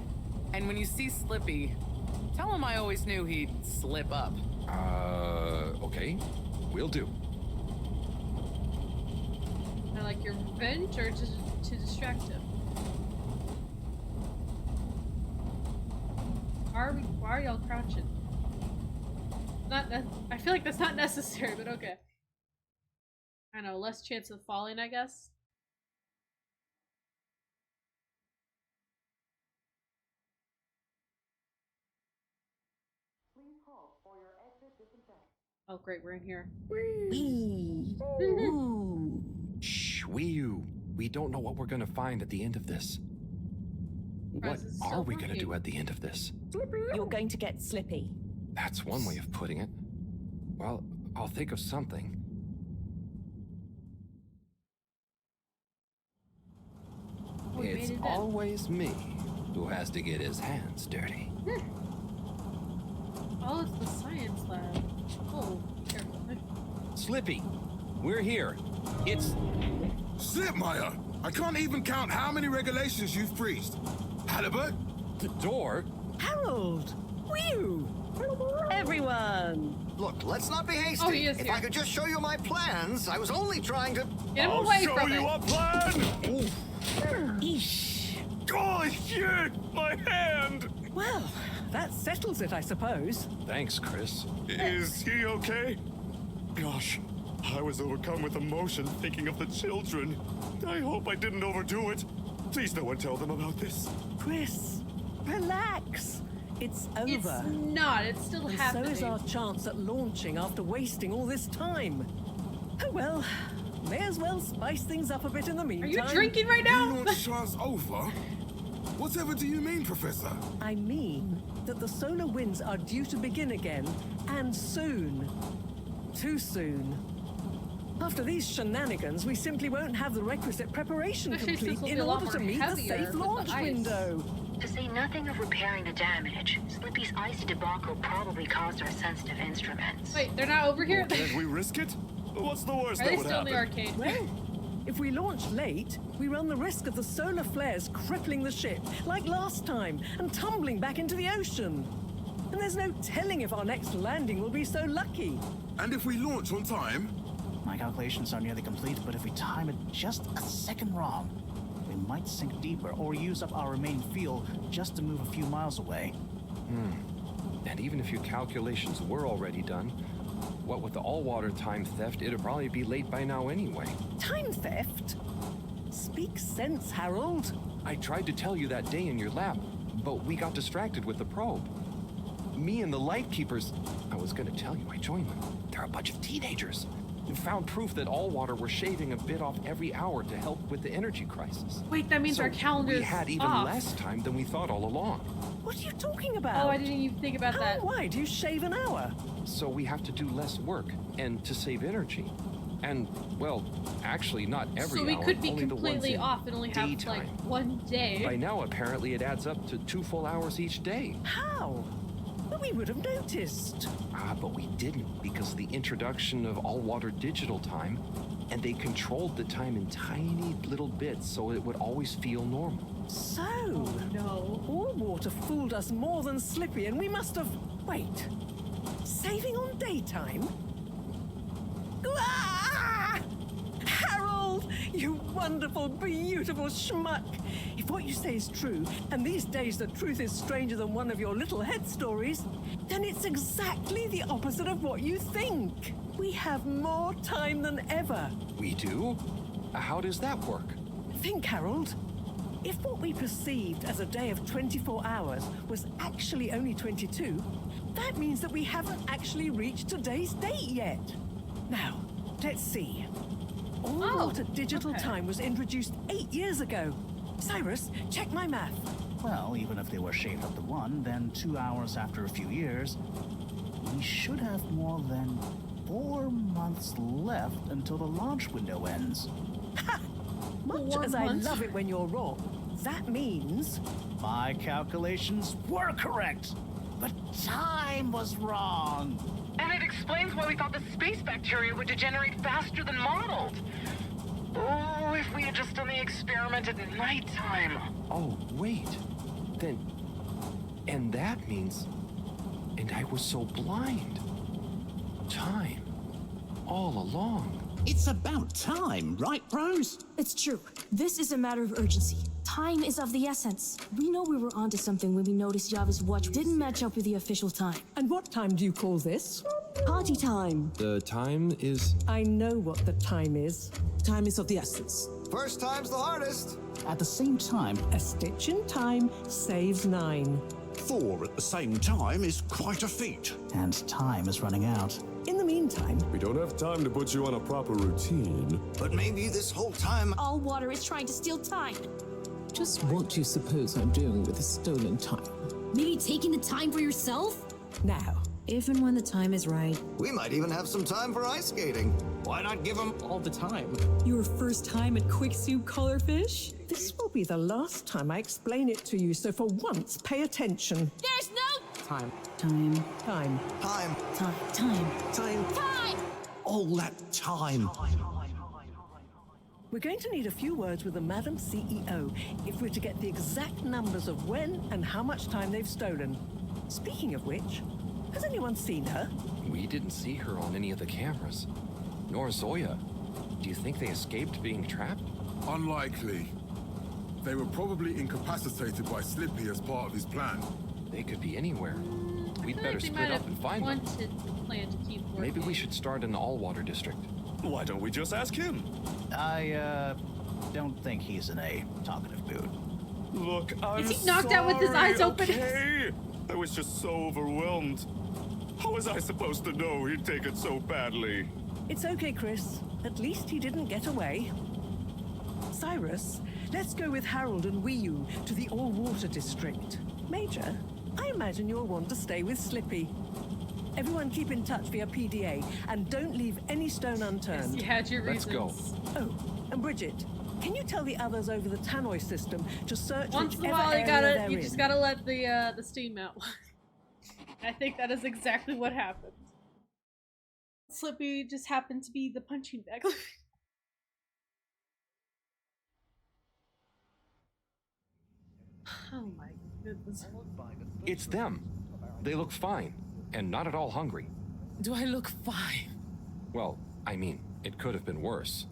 And when you see Slippy, tell him I always knew he'd slip up. Okay. Will do. I like your revenge or to distract him? Why are y'all crouching? I feel like that's not necessary, but okay. I know, less chance of falling, I guess. Oh great, we're in here. Shh, Wii U. We don't know what we're gonna find at the end of this. What Is it are still we going to working? do at the end of this? You're going to get slippy. That's one way of putting it. Well, I'll think of something. Oh, we It's made it in. always me who has to get his hands dirty. Oh, it's the science lab. Oh, careful. Slippy, we're here. It's... Slipmire! I can't even count how many regulations you've breached. Halibut? The door? Harold! Whew! Everyone! Look, let's not be hasty. Oh, he is if here. I could just show you my plans, I was only trying to... Get him I'll away show from you it. a plan! Eesh. Oh, shit! My hand! Well, that settles it, I suppose. Thanks, Chris. Is he okay? Gosh, I was overcome with emotion thinking of the children. I hope I didn't overdo it. Please no one tell them about this. Chris, relax. It's over. It's not. It's still and happening. so is our chance at launching after wasting all this time. Oh well, may as well spice things up a bit in the Are meantime. you drinking right now? The launch chance over? Whatever do you mean, Professor? I mean that the solar winds are due to begin again, and soon. Too soon. After these shenanigans, we simply won't have the requisite preparation Actually, complete this will be in a lot order to more meet the heavier safe with the launch ice. window. To say nothing of repairing the damage, Slippy's icy debacle probably caused our sensitive instruments. Wait, they're not over here? Well, can't we risk it? What's the worst Are that they would still in the happen? arcade? Well, if we launch late, we run the risk of the solar flares crippling the ship, like last time, and tumbling back into the ocean. And there's no telling if our next landing will be so lucky. And if we launch on time? My calculations are nearly complete, but if we time it just a second wrong, we might sink deeper or use up our remaining fuel just to move a few miles away. And even if your calculations were already done, what with the all-water time theft, it'd probably be late by now anyway. Time theft? Speak sense, Harold. I tried to tell you that day in your lab, but we got distracted with the probe. Me and the Lightkeepers, I was gonna tell you I joined them. They're a bunch of teenagers. And found proof that Allwater were shaving a bit off every hour to help with the energy crisis. Wait, that means So our calendar's we had even off. less time than we thought all along. What are you talking about? Oh, I didn't even think about How that. and why do you shave an hour? So we have to do less work and to save energy. And, well, actually not every So we hour, could be only the ones completely in off and only have daytime. like one day. By now, apparently, it adds up to 2 full hours each day. How? But we would have noticed. But we didn't because of the introduction of all-water digital time, and they controlled the time in tiny little bits so it would always feel normal. So, No. Allwater fooled us more than Slippy, and we must have... Wait. Saving on daytime? Ah! Harold, you wonderful, beautiful schmuck. If what you say is true, and these days the truth is stranger than one of your little head stories, then it's exactly the opposite of what you think. We have more time than ever. We do? How does that work? Think, Harold. If what we perceived as a day of 24 hours was actually only 22, that means that we haven't actually reached today's date yet. Now, let's see. All-water digital time was introduced 8 years ago. Cyrus, check my math. Well, even if they were shaved up to 1, then 2 hours after a few years, we should have more than 4 months left until the launch window ends. Ha! Much 4 as months? I love it when you're wrong, that means... My calculations were correct, but time was wrong. And it explains why we thought the space bacteria would degenerate faster than modeled. Oh, if we had just done the experiment at nighttime. Oh, wait. Then... And that means... And I was so blind. Time. All along. It's about time, right, bros? It's true. This is a matter of urgency. Time is of the essence. We know we were onto something when we noticed Yava's watch didn't match up with the official time. And what time do you call this? Party time. The time is... I know what the time is. Time is of the essence. First time's the hardest. At the same time, A stitch in time saves 9. 4 at the same time is quite a feat. and time is running out. In the meantime, We don't have time to put you on a proper routine. But maybe this whole time... All water is trying to steal time. Just what do you suppose I'm doing with the stolen time? Maybe taking the time for yourself? Now, If and when the time is right. We might even have some time for ice skating. Why not give him All the time. Your first time at Quick Soup Colorfish? this will be the last time I explain it to you, so for once, pay attention. There's no Time. Time. time? time. All that time. We're going to need a few words with the Madam CEO if we're to get the exact numbers of when and how much time they've stolen. Speaking of which, has anyone seen her? We didn't see her on any of the cameras. Nor Zoya. Do you think they escaped being trapped? Unlikely. They were probably incapacitated by Slippy as part of his plan. They could be anywhere. We'd I feel better like they split might up have and find them. wanted the plan to keep working. Maybe we should start in the all-water district. Why don't we just ask him? I don't think he's in a talkative mood. Look, I'm Is he knocked out with his eyes open? Okay? I was just so overwhelmed. How was I supposed to know he'd take it so badly? It's okay, Chris. At least he didn't get away. Cyrus, let's go with Harold and Wiyu to the all-water district. Major, I imagine you'll want to stay with Slippy. Everyone keep in touch via PDA and don't leave any stone unturned. You had your Let's reasons. go. Oh, and Bridget, can you tell the others over the tannoy system to search Once in a whichever while, area you they're just in? gotta let the steam out. I think that is exactly what happened. Slippy just happened to be the punching bag. Oh my goodness. It's them. They look fine, and not at all hungry. Do I look fine? Well, I mean, it could have been worse.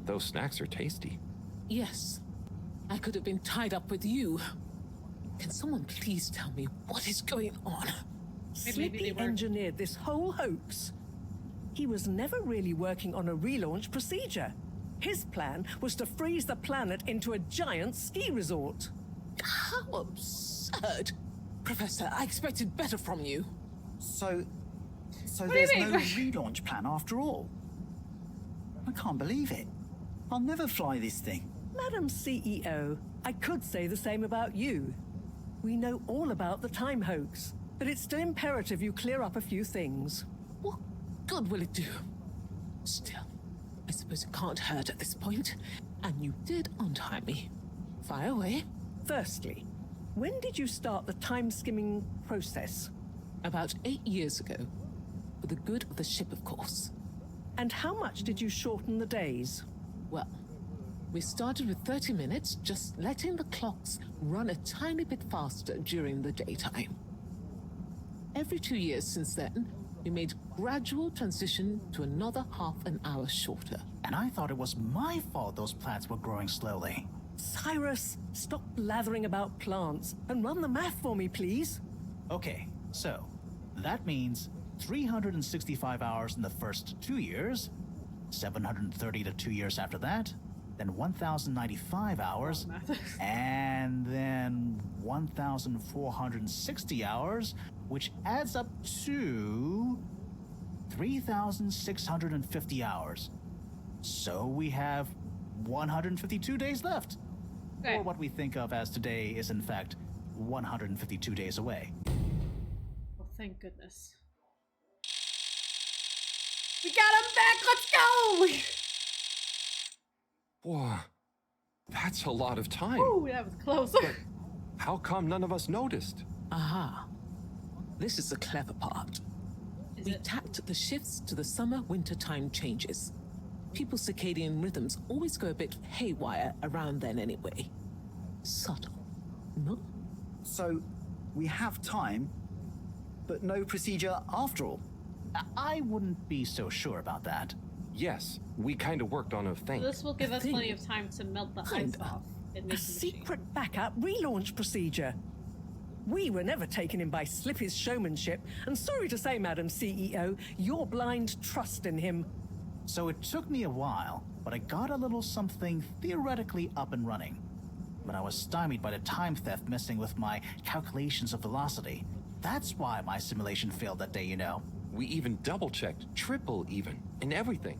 Those snacks are tasty. Yes. I could have been tied up with you. Can someone please tell me what is going on? Slippy engineered this whole hoax. He was never really working on a relaunch procedure. His plan was to freeze the planet into a giant ski resort. How absurd! Professor, I expected better from you. So do you there's mean? no relaunch plan after all. I can't believe it. I'll never fly this thing. Madam CEO, I could say the same about you. We know all about the time hoax, but it's still imperative you clear up a few things. What good will it do? Still, I suppose it can't hurt at this point. And you did untie me. Fire away. Firstly, when did you start the time skimming process? About 8 years ago. For the good of the ship, of course. And how much did you shorten the days? Well, we started with 30 minutes, just letting the clocks run a tiny bit faster during the daytime. Every 2 years since then, we made gradual transition to another half an hour shorter. And I thought it was my fault those plants were growing slowly. Cyrus, stop blathering about plants and run the math for me, please. Okay, so that means 365 hours in the first 2 years, 730 to 2 years after that, then 1,095 hours, and then 1,460 hours, which adds up to 3,650 hours. So we have 152 days left. Okay. Or what we think of as today is in fact 152 days away. Oh, thank goodness. We got him back! Let's go! Whoa, that's a lot of time. Ooh, that was close. How come none of us noticed? Aha. This is the clever part. We tacked the shifts to the summer-winter time changes. People's circadian rhythms always go a bit haywire around then anyway. Subtle, no? So we have time, but no procedure after all. I wouldn't be so sure about that. Yes, we kind of worked on a thing. This will give us plenty of time to melt the ice off and A make the machine. secret backup relaunch procedure. We were never taken in by Slippy's showmanship, and sorry to say, Madam CEO, your blind trust in him. So it took me a while, but I got a little something theoretically up and running. But I was stymied by the time theft messing with my calculations of velocity. That's why my simulation failed that day, you know. We even double-checked, triple even, and everything.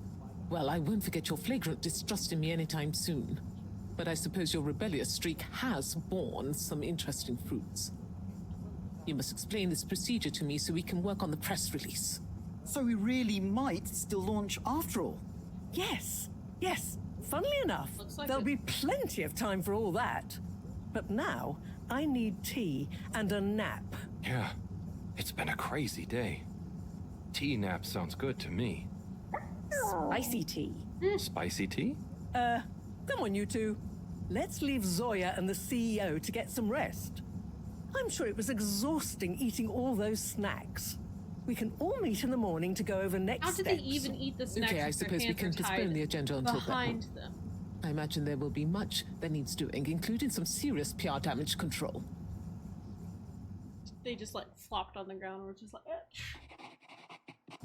Well, I won't forget your flagrant distrust in me anytime soon. But I suppose your rebellious streak has borne some interesting fruits. You must explain this procedure to me so we can work on the press release. So we really might still launch after all? Yes, yes. Funnily enough, there'll be plenty of time for all that. But now, I need tea and a nap. Yeah, it's been a crazy day. Tea nap sounds good to me. Spicy tea. Spicy tea? Come on, you two. Let's leave Zoya and the CEO to get some rest. I'm sure it was exhausting eating all those snacks. We can all meet in the morning to go over next How did steps. they even eat the snacks? Okay, I if their suppose we hands can are postpone tied the agenda until behind then. them. I imagine there will be much that needs doing, including some serious PR damage control. They just like flopped on the ground. We're just like,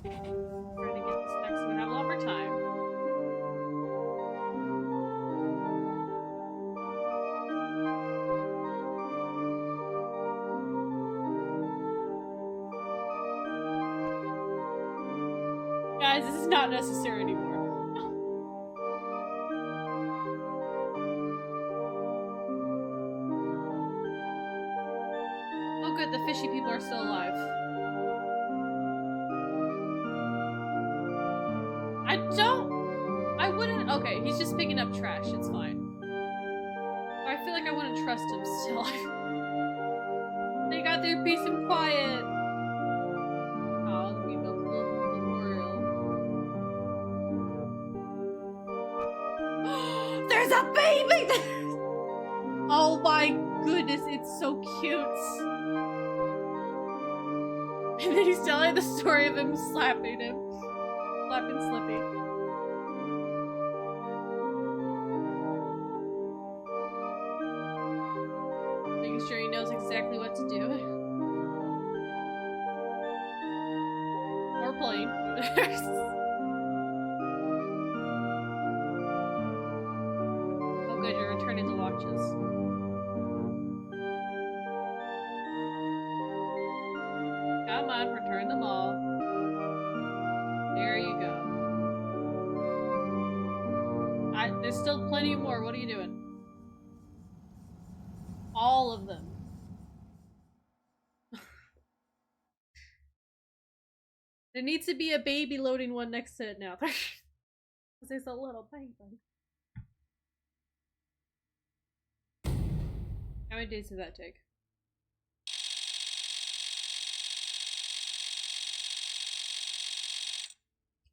trying to get the snacks so we have a lot more time. Guys, this is not necessary anymore. Oh good, the fishy people are still alive. I wouldn't, okay, he's just picking up trash, it's fine. I feel like I wouldn't trust him still. They got their peace and quiet. Oh, the memorial. There's a baby! Oh my goodness, it's so cute. And then he's telling the story of him slapping Slippy. Making sure he knows exactly what to do. Or playing. Oh good, you're returning the watches. Come on, return them all. There you go. There's still plenty more. What are you doing? All of them. There needs to be a baby loading one next to it now. Because there's a little baby. How many days did that take?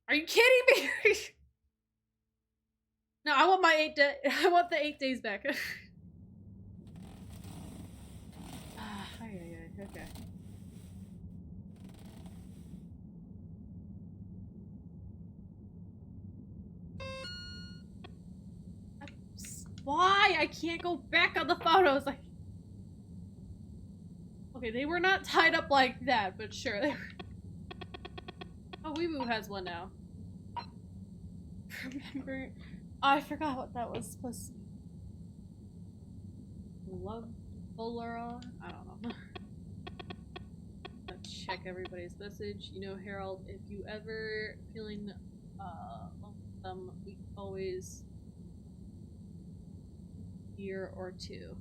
Are you kidding me? No, I want my 8 days. I want the 8 days back. Okay. Why? I can't go back on the photos. Like, okay, they were not tied up like that, but sure. Oh, Weeboo has one now. Remember? Oh, I forgot what that was supposed to be. Love Bolera? I don't know. Let's check everybody's message. You know, Harold, if you ever feeling lonesome, we can always year or two.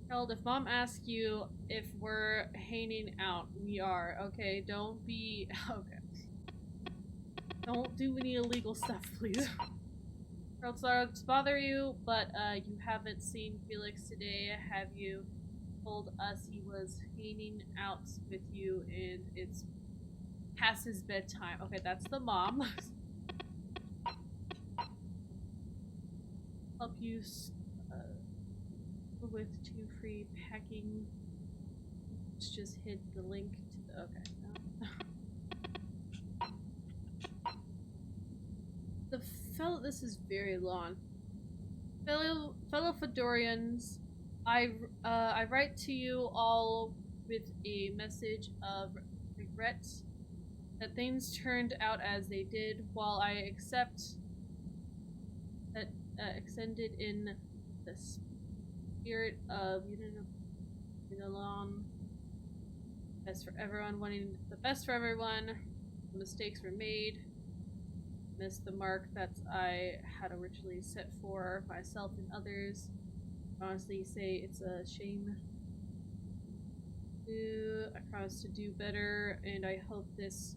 Harold, if Mom asks you if we're hanging out, we are. Okay, don't be. Okay. Don't do any illegal stuff, please. Harold, sorry to bother you, but you haven't seen Felix today, have you? Told us he was hanging out with you and it's past his bedtime. Okay, that's the mom. Help you with 2 free packing. Let's just hit the link to the, okay. No. This is very long. Fellow Fedorians, I write to you all with a message of regret that things turned out as they did. While I accept that extended in the spirit of get along, best for everyone, wanting the best for everyone. Mistakes were made. Missed the mark that I had originally set for myself and others. Honestly, say it's a shame. I promise to do better, and I hope this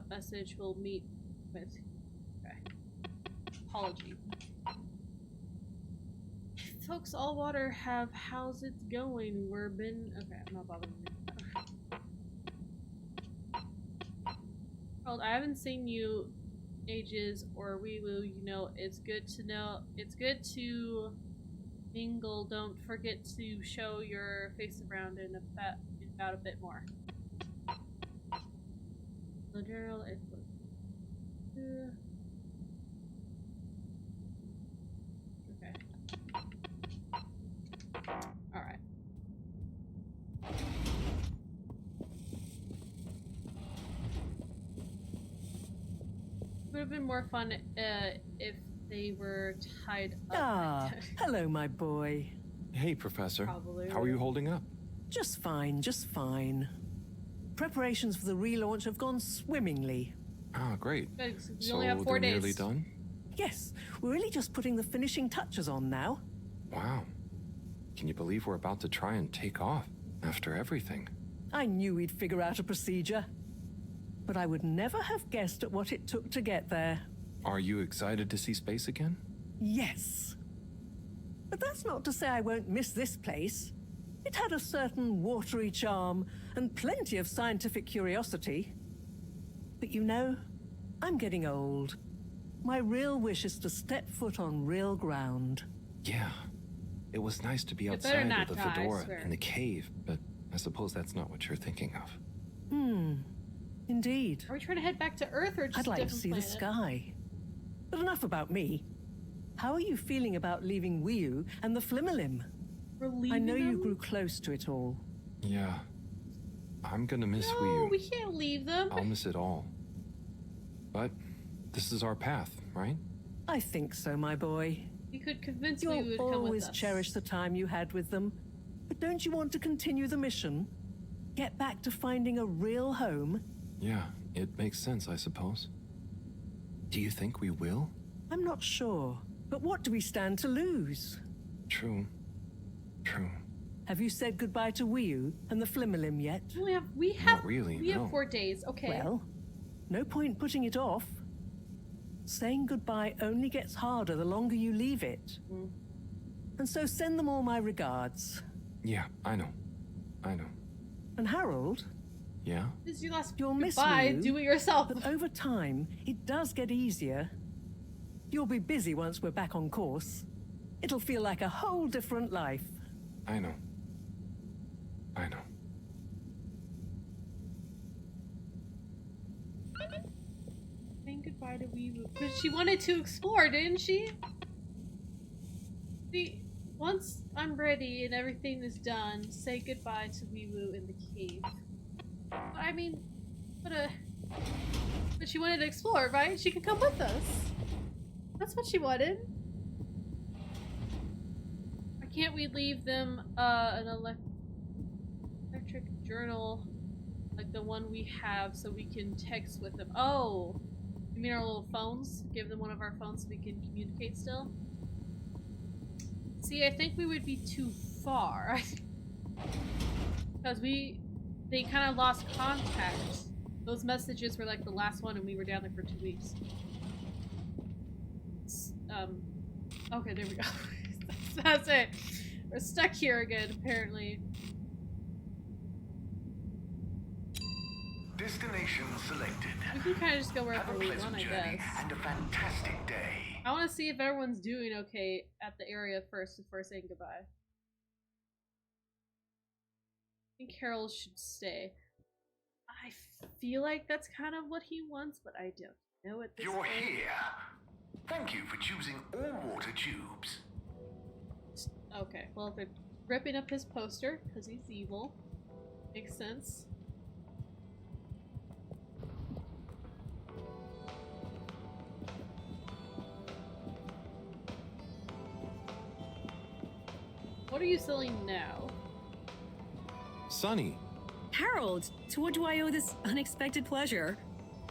message will meet with apology. Folks, all water have how's it going? We're been okay. I'm not bothering you. Well, I haven't seen you ages or wee woo. You know, it's good to know. It's good to mingle. Don't forget to show your face around in about a bit more. The journal it was. Okay. All right. It would have been more fun if they were tied up. Ah, hello, my boy. Hey, Professor. Probably How are you holding up? Just fine, just fine. Preparations for the relaunch have gone swimmingly. Ah, great. Good, so we So only have 4 they're days. nearly done? Yes, we're really just putting the finishing touches on now. Wow. Can you believe we're about to try and take off after everything? I knew we'd figure out a procedure. But I would never have guessed at what it took to get there. Are you excited to see space again? Yes. But that's not to say I won't miss this place. It had a certain watery charm and plenty of scientific curiosity. But you know, I'm getting old. My real wish is to step foot on real ground. Yeah. It was nice to be You better outside not with the die, I fedora swear. in the cave, but I suppose that's not what you're thinking of. Indeed. Are we trying to head back to Earth or just I'd a like to different see planet? the sky. But enough about me. How are you feeling about leaving Wiu and the Flimmerlim? We're leaving I know you them? grew close to it all. Yeah. I'm gonna miss No, Wiu. we can't leave them. I'll miss it all. But this is our path, right? I think so, my boy. You could convince me You'll would come with always us. cherish the time you had with them. But don't you want to continue the mission? Get back to finding a real home? Yeah, it makes sense, I suppose. Do you think we will? I'm not sure. But what do we stand to lose? True. True. Have you said goodbye to Wiu and the Flimmerlim yet? We have Not really, we no. have 4 days. Okay. Well, no point putting it off. Saying goodbye only gets harder the longer you leave it. And so send them all my regards. Yeah, I know. I know. And Harold, Yeah? This is your last you'll miss goodbye. Wiu, Do it yourself. but over time, it does get easier. You'll be busy once we're back on course. It'll feel like a whole different life. I know. I know. Saying goodbye to Weewu. But she wanted to explore, didn't she? See, once I'm ready and everything is done, say goodbye to Weewu in the cave. I mean, but she wanted to explore, right? She could come with us. That's what she wanted. Why can't we leave them an electric journal like the one we have so we can text with them? Oh, you mean our little phones? Give them one of our phones so we can communicate still? See, I think we would be too far. Because they kind of lost contact. Those messages were like the last one and we were down there for 2 weeks. Okay, there we go. That's it. We're stuck here again, apparently. Destination selected. We can kind of just go wherever we want, I guess. And a fantastic day. I want to see if everyone's doing okay at the area first before saying goodbye. I think Harold should stay. I feel like that's kind of what he wants, but I don't know at this You're point. here. Thank you for choosing all water tubes. Okay, well, they're ripping up his poster because he's evil. Makes sense. What are you selling now? Sonny, Harold, to what do I owe this unexpected pleasure?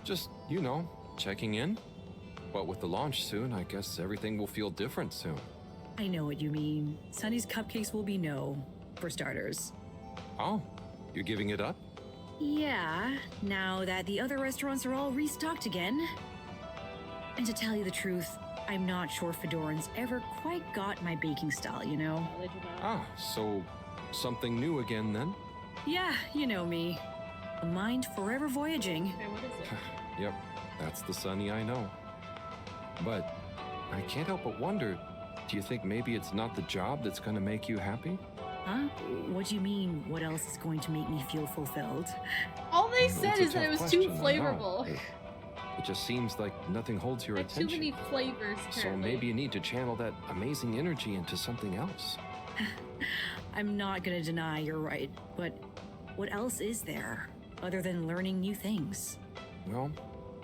Just, checking in. But with the launch soon, I guess everything will feel different soon. I know what you mean. Sunny's Cupcakes will be no, for starters. Oh, you're giving it up? Yeah, now that the other restaurants are all restocked again. And to tell you the truth, I'm not sure Fedoran's ever quite got my baking style, you know? Ah, so something new again then? Yeah, you know me. A mind forever voyaging. Okay, what is it? Yep, that's the Sunny I know. But I can't help but wonder, do you think maybe it's not the job that's going to make you happy? Huh? What do you mean, what else is going to make me feel fulfilled? All they It's said a is that it tough was too question, I know. flavorful. It just seems like nothing holds your Like too attention. many flavors, So apparently. maybe you need to channel that amazing energy into something else. I'm not gonna deny you're right, but what else is there other than learning new things? Well,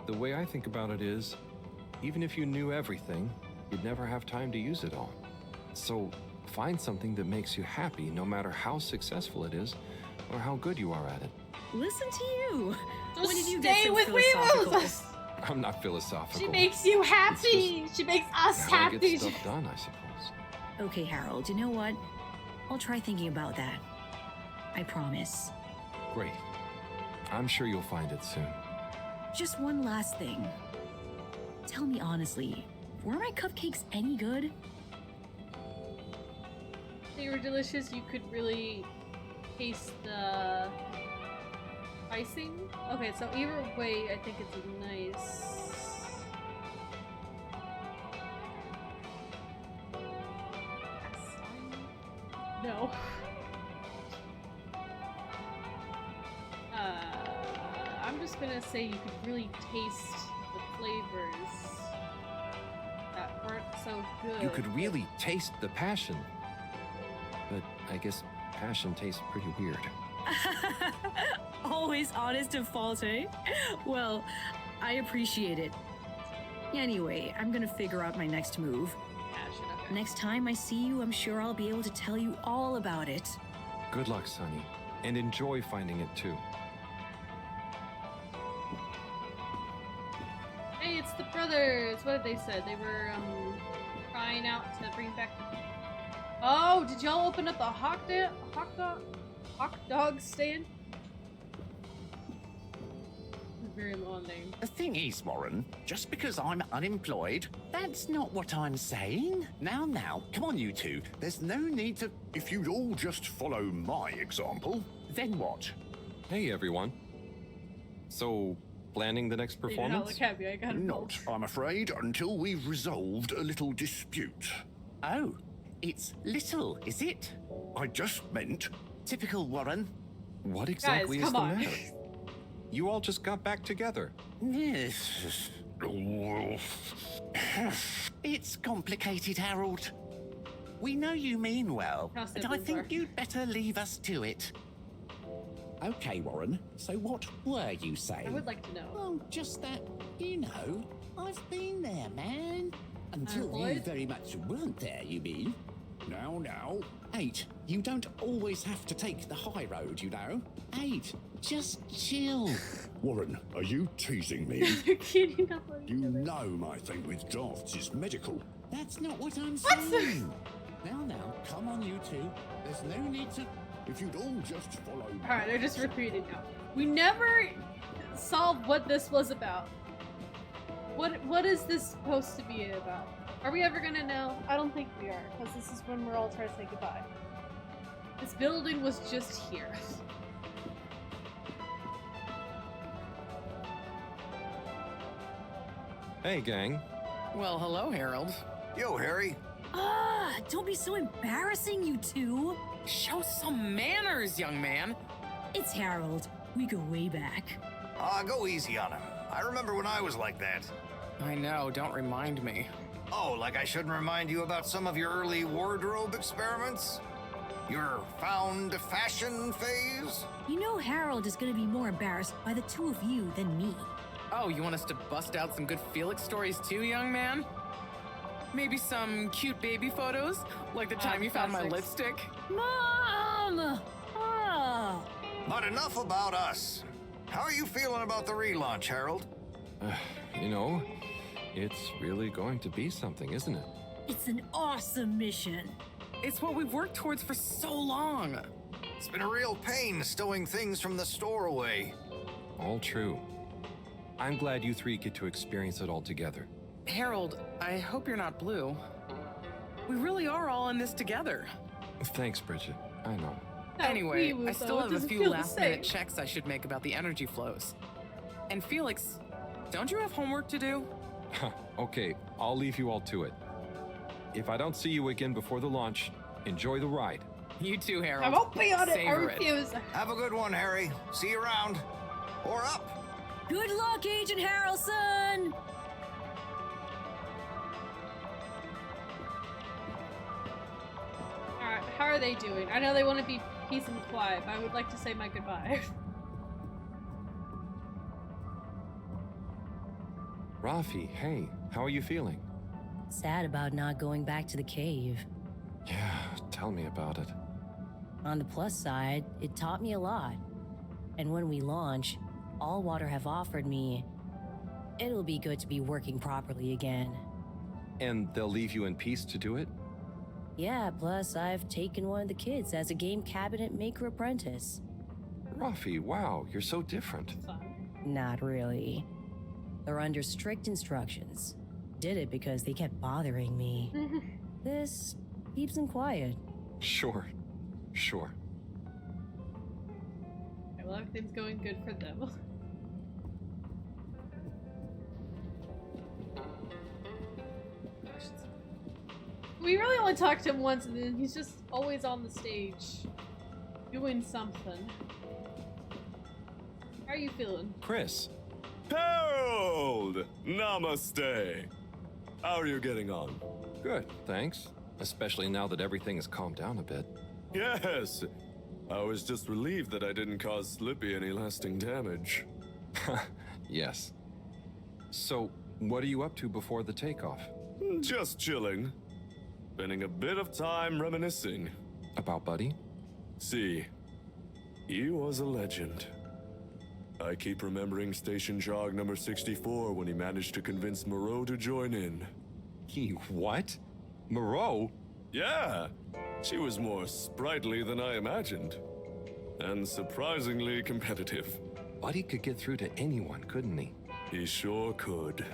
the way I think about it is, even if you knew everything, you'd never have time to use it all. So find something that makes you happy, no matter how successful it is, or how good you are at it. Listen to you. Just when did you stay get so with philosophical? Weevils. I'm not philosophical. She makes you happy. She makes us How I happy. get stuff done, I suppose. Okay, Harold, you know what? I'll try thinking about that. I promise. Great. I'm sure you'll find it soon. Just one last thing. Tell me honestly, were my cupcakes any good? They were delicious. You could really taste the icing. Okay, so either way, I think it's nice. No. I'm just gonna say you could really taste the flavors that weren't so good. You could really taste the passion. But I guess passion tastes pretty weird. Always honest and faulty. Well, I appreciate it. Anyway, I'm gonna figure out my next move. Passion, okay. Next time I see you, I'm sure I'll be able to tell you all about it. Good luck, Sunny. And enjoy finding it too. Hey, it's the brothers! What did they say? They were, crying out to bring back... Oh, did y'all open up a hot dog stand? Very long name. The thing is, Warren, just because I'm unemployed, that's not what I'm saying. Now, come on, you two. There's no need to... If you'd all just follow my example. Then what? Hey, everyone. So, planning the next performance? Not, I'm afraid, until we've resolved a little dispute. Oh, it's little, is it? I just meant... Typical Warren. What exactly is come the on. matter? You all just got back together. Yes. It's complicated, Harold. We know you mean well, How but I siblings think are. you'd better leave us to it. Okay, Warren, so what were you saying? I would like to know. Well, just that, I've been there, man. Until you Lloyd? very much weren't there, you mean? Now. 8, you don't always have to take the high road, you know. 8, just chill. Warren, are you teasing me? They're kidding up on You each other. know my thing with drafts is medical. That's not what I'm What? saying. Now, come on, you two. There's no need to... If you'd all just follow... Alright, they're just repeating now. We never solved what this was about. What is this supposed to be about? Are we ever gonna know? I don't think we are, because this is when we're all trying to say goodbye. This building was just here. Hey, gang. Well, hello, Harold. Yo, Harry. Don't be so embarrassing, you two. Show some manners, young man. It's Harold. We go way back. Go easy on him. I remember when I was like that. I know, don't remind me. Oh, like I shouldn't remind you about some of your early wardrobe experiments? Your found fashion phase? You know Harold is gonna be more embarrassed by the two of you than me. Oh, you want us to bust out some good Felix stories too, young man? Maybe some cute baby photos? Like the time you found my classics. lipstick? Mom! But enough about us. How are you feeling about the relaunch, Harold? You know, it's really going to be something, isn't it? It's an awesome mission. It's what we've worked towards for so long. It's been a real pain stowing things from the store away. All true. I'm glad you three get to experience it all together. Harold, I hope you're not blue. We really are all in this together. Thanks, Bridget. I know. Anyway, I Wee-woo, still though. It have a doesn't few feel the last-minute same. checks I should make about the energy flows. And Felix, don't you have homework to do? Okay, I'll leave you all to it. If I don't see you again before the launch, enjoy the ride. You too, Harold. I won't be on it. I Savor it. refuse. Have a good one, Harry. See you around. Or up. Good luck, Agent Harrelson! Alright, how are they doing? I know they want to be peace and quiet, but I would like to say my goodbye. Rafi, hey, how are you feeling? Sad about not going back to the cave. Yeah, tell me about it. On the plus side, it taught me a lot. And when we launch, all Water have offered me, it'll be good to be working properly again. And they'll leave you in peace to do it? Yeah, plus I've taken one of the kids as a game cabinet maker apprentice. Rafi, wow, you're so different. Not really. They're under strict instructions. Did it because they kept bothering me. This keeps them quiet. Sure. Okay, well, everything's going good for them. We really only talked to him once, and then he's just always on the stage, doing something. How are you feeling? Chris. Harold! Namaste. How are you getting on? Good, thanks. Especially now that everything has calmed down a bit. Yes. I was just relieved that I didn't cause Slippy any lasting damage. Yes. So, what are you up to before the takeoff? Just chilling. Spending a bit of time reminiscing. About Buddy? See, he was a legend. I keep remembering Station Jog number 64 when he managed to convince Moreau to join in. He what? Moreau? Yeah, she was more sprightly than I imagined. And surprisingly competitive. Buddy could get through to anyone, couldn't he? He sure could.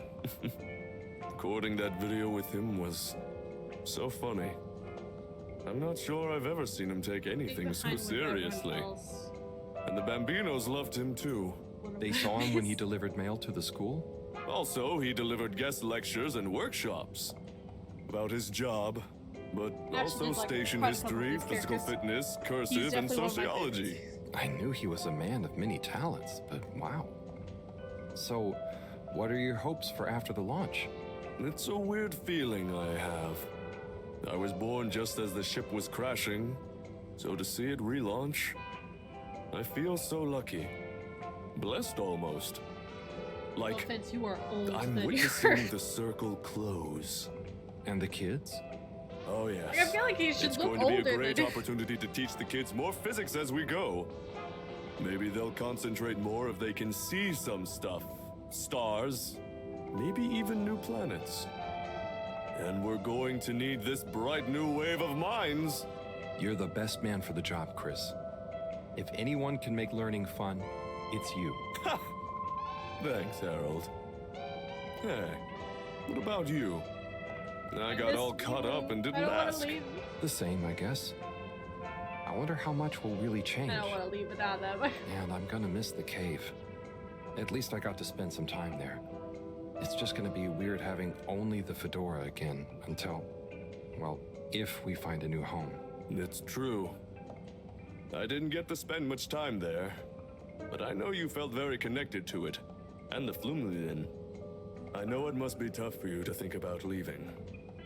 Recording that video with him was so funny. I'm not sure I've ever seen him take anything so seriously. And the Bambinos loved him too. They saw him when he delivered mail to the school? Also, he delivered guest lectures and workshops about his job, but also station history, physical fitness, cursive, and sociology. I knew he was a man of many talents, but wow. So, what are your hopes for after the launch? It's a weird feeling I have. I was born just as the ship was crashing, so to see it relaunch, I feel so lucky. Blessed almost. Like, No offense, you are old. I'm then. witnessing the circle close. And the kids? Oh yes. I feel like he should it's look going to be older a great than- opportunity to teach the kids more physics as we go. Maybe they'll concentrate more if they can see some stuff. Stars, maybe even new planets. And we're going to need this bright new wave of minds. You're the best man for the job, Chris. If anyone can make learning fun, it's you. Thanks, Harold. Hey, what about you? I got all caught up and didn't ask. The same, I guess. I wonder how much will really change. I don't want to leave without them. And I'm gonna miss the cave. At least I got to spend some time there. It's just gonna be weird having only the fedora again until, well, if we find a new home. It's true. I didn't get to spend much time there, but I know you felt very connected to it, and the Flumlin. I know it must be tough for you to think about leaving,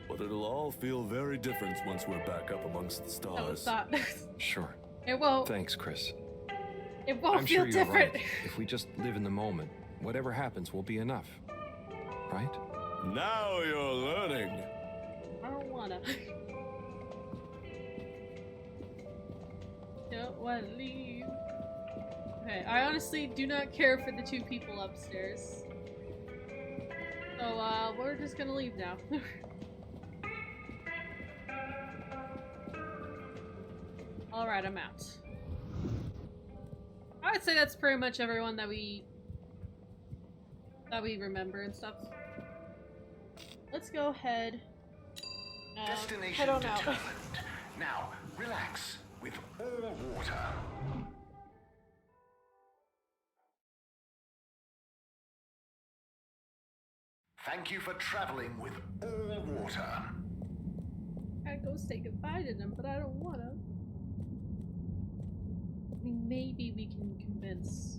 but it'll all feel very different once we're back up amongst the stars. Sure. It won't. Thanks, Chris. It won't I'm feel sure you're different. right. If we just live in the moment, whatever happens will be enough. Right? Now you're learning. I don't wanna. Don't wanna leave. Okay, I honestly do not care for the two people upstairs. So, we're just gonna leave now. Alright, I'm out. I would say that's pretty much everyone that we remember and stuff. Let's go ahead and Destination head on out. determined. Now, relax with all water. Thank you for traveling with all water. I'd go say goodbye to them, but I don't wanna. I mean, maybe we can convince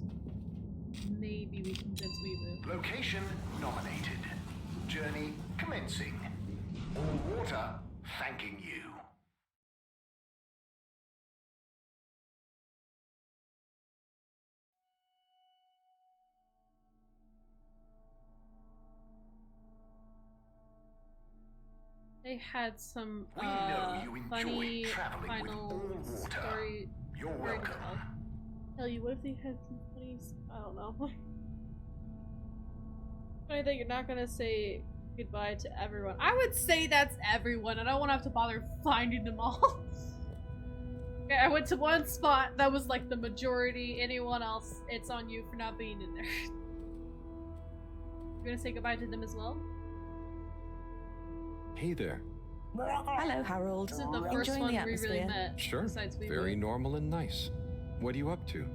Weaver. Location nominated. Journey commencing. All water thanking you. They had some We know you enjoy funny traveling with final all water. story. You're story to welcome. tell you, what if they had some funny? I don't know. Funny that you're not gonna say goodbye to everyone. I would say that's everyone. I don't want to have to bother finding them all. Okay, I went to one spot that was like the majority. Anyone else, it's on you for not being in there. You're gonna say goodbye to them as well? Hey there. Hello, Harold. This is the first Enjoying one the we really atmosphere? met. Sure. Besides we Very normal and nice. What are you up to?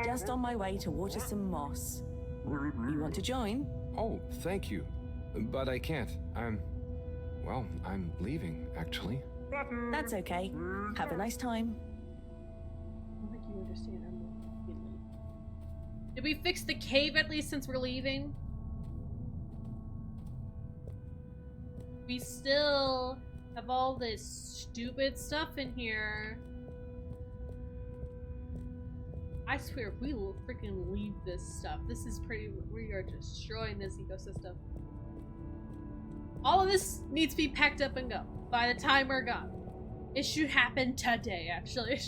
Just on my way to water some moss. You want to join? Oh, thank you. But I can't. I'm leaving, actually. That's okay. Have a nice time. I don't think you understand. I'm leaving. Did we fix the cave at least since we're leaving? We still have all this stupid stuff in here. I swear, if we will freaking leave this stuff, this is we are destroying this ecosystem. All of this needs to be packed up and go by the time we're gone. It should happen today, actually.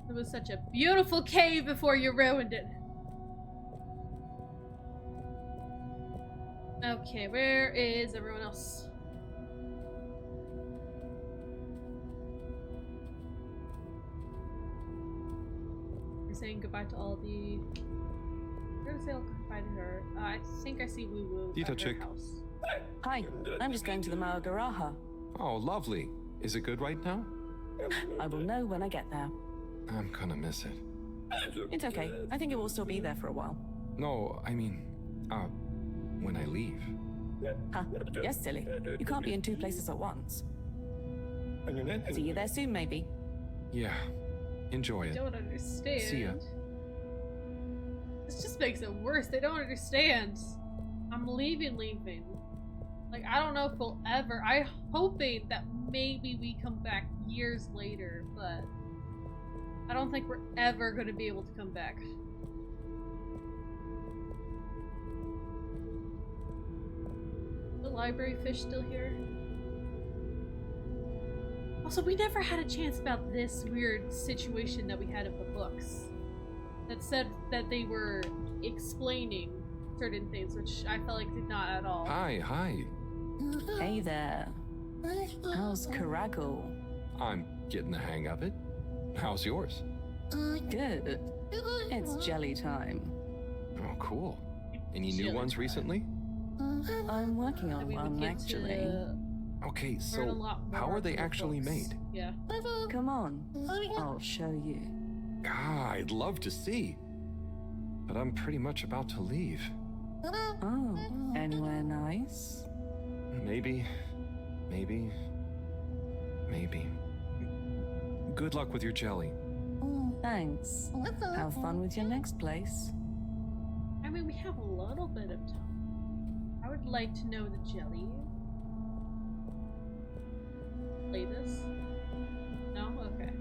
It was such a beautiful cave before you ruined it. Okay, where is everyone else? We're saying goodbye to all the... We're gonna say goodbye to her. I think I see Woo Woo Dito at chick. her house. Hi, I'm just going to the Maugaraha. Oh, lovely. Is it good right now? I will know when I get there. I'm gonna miss it. It's okay. I think it will still be there for a while. No, I mean, when I leave. Huh? Yes, silly. You can't be in two places at once. See you there soon, maybe. Yeah. Enjoy I it. don't understand. See ya. This just makes it worse. They don't understand. I'm leaving. Like, I don't know if we'll ever... I'm hoping that maybe we come back years later, but... I don't think we're ever going to be able to come back. The library fish still here? Also, we never had a chance about this weird situation that we had of the books. That said that they were explaining certain things, which I felt like did not at all. Hi. Hey there. How's Karagal? I'm getting the hang of it. How's yours? Good. It's jelly time. Oh, cool. Any new ones recently? I'm working on one, actually. Okay, Learn a so lot how more are they from the actually books. made? Yeah. Come on. I'll show you. I'd love to see. But I'm pretty much about to leave. Oh, anywhere nice? Maybe. Good luck with your jelly. Thanks. Have fun with your next place. I mean, we have a little bit of time. I would like to know the jelly. Play this? No? Okay.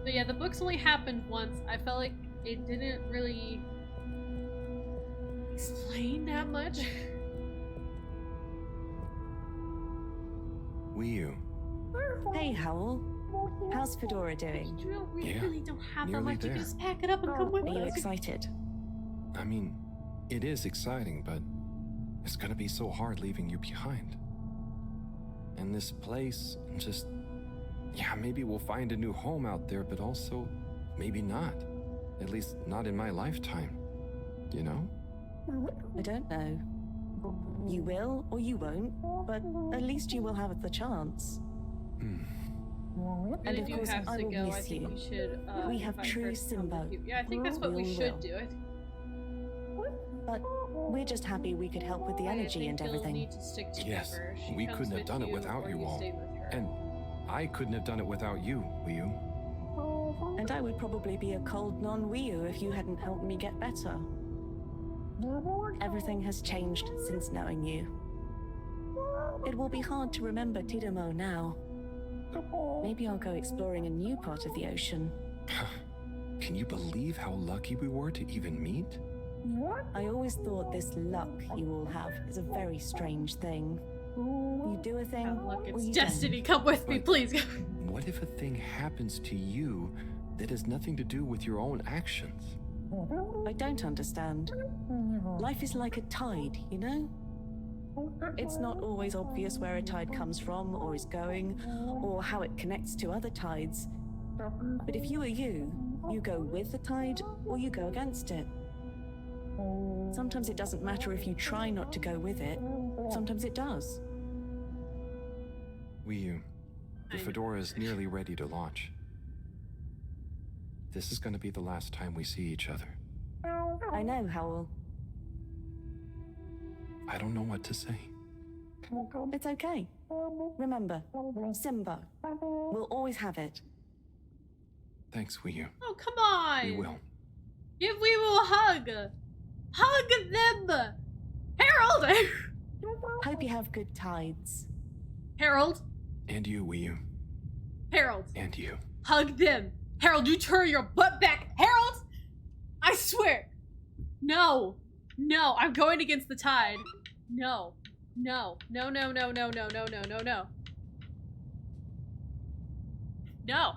But yeah, the books only happened once. I felt like it didn't really explain that much. Wiyu. Hey, Howl. How's Fedora doing? We Yeah, really don't have that nearly much. You there. can just pack it up and come with Are you us. excited? I mean, it is exciting, but it's gonna be so hard leaving you behind. And this place, just... Yeah, maybe we'll find a new home out there, but also, maybe not. At least not in my lifetime. You know? I don't know. You will or you won't, but at least you will have the chance. Really And of do course, have I to will go. I miss think you. we should. We have invite true her to come Simba. with you. Yeah, I think that's what we We should will. do. But we're just happy we could help with the energy and You'll everything. need to stick together. Yes, She we comes couldn't have with done it without or you all. Stay with her. And I couldn't have done it without you, Wiyu. And I would probably be a cold non-Wii if you hadn't helped me get better. Everything has changed since knowing you. It will be hard to remember Tidamo now. Maybe I'll go exploring a new part of the ocean. Can you believe how lucky we were to even meet? I always thought this luck you all have is a very strange thing. You do a thing, Look, or it's you destiny. don't. Come with me, please. What if a thing happens to you that has nothing to do with your own actions? I don't understand. Life is like a tide, you know? It's not always obvious where a tide comes from or is going, or how it connects to other tides. But if you are you, you go with the tide or you go against it. Sometimes it doesn't matter if you try not to go with it. Sometimes it does. Wiyu, the Fedora is nearly ready to launch. This is going to be the last time we see each other. I know, Howl. I don't know what to say. It's okay. Remember, Simba. We'll always have it. Thanks, Wiyu. Oh, come on. We will. Give Weeble a hug. Hug them. Harold. Hope you have good tides. Harold. And you, Wiyu. Harold. And you. Hug them. Harold, you turn your butt back. Harold. I swear. No. No, I'm going against the tide. No. No. No, no, no, no, no, no, no, no, no. No.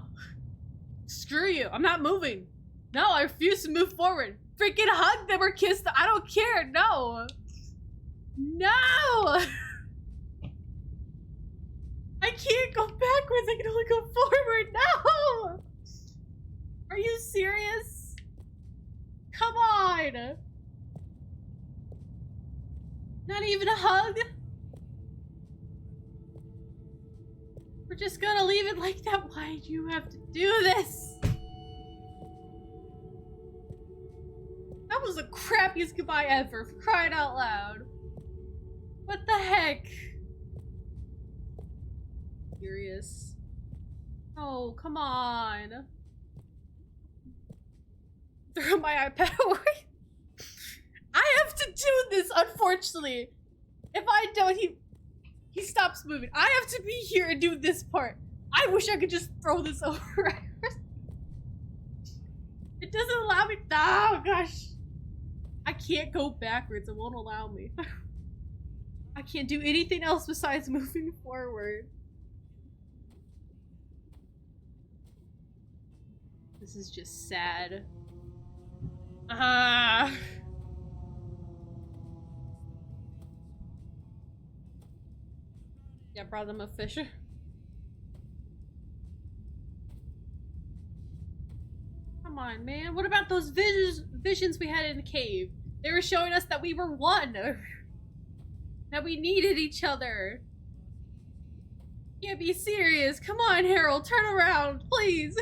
Screw you. I'm not moving. No, I refuse to move forward. Freaking hug them or kiss them. I don't care. No. No. I can't go backwards. I can only go forward. No. Are you serious? Come on. Not even a hug? We're just gonna leave it like that. Why do you have to do this? That was the crappiest goodbye ever, for crying out loud. What the heck? Furious. Oh, come on. Throw my iPad away. I have to do this, unfortunately. If I don't, he stops moving. I have to be here and do this part. I wish I could just throw this over. It doesn't allow me. Oh gosh. I can't go backwards. It won't allow me. I can't do anything else besides moving forward. This is just sad. Ah. Yeah, brought them a fish. Come on, man. What about those visions we had in the cave? They were showing us that we were one. That we needed each other. You can't be serious. Come on, Harold. Turn around, please.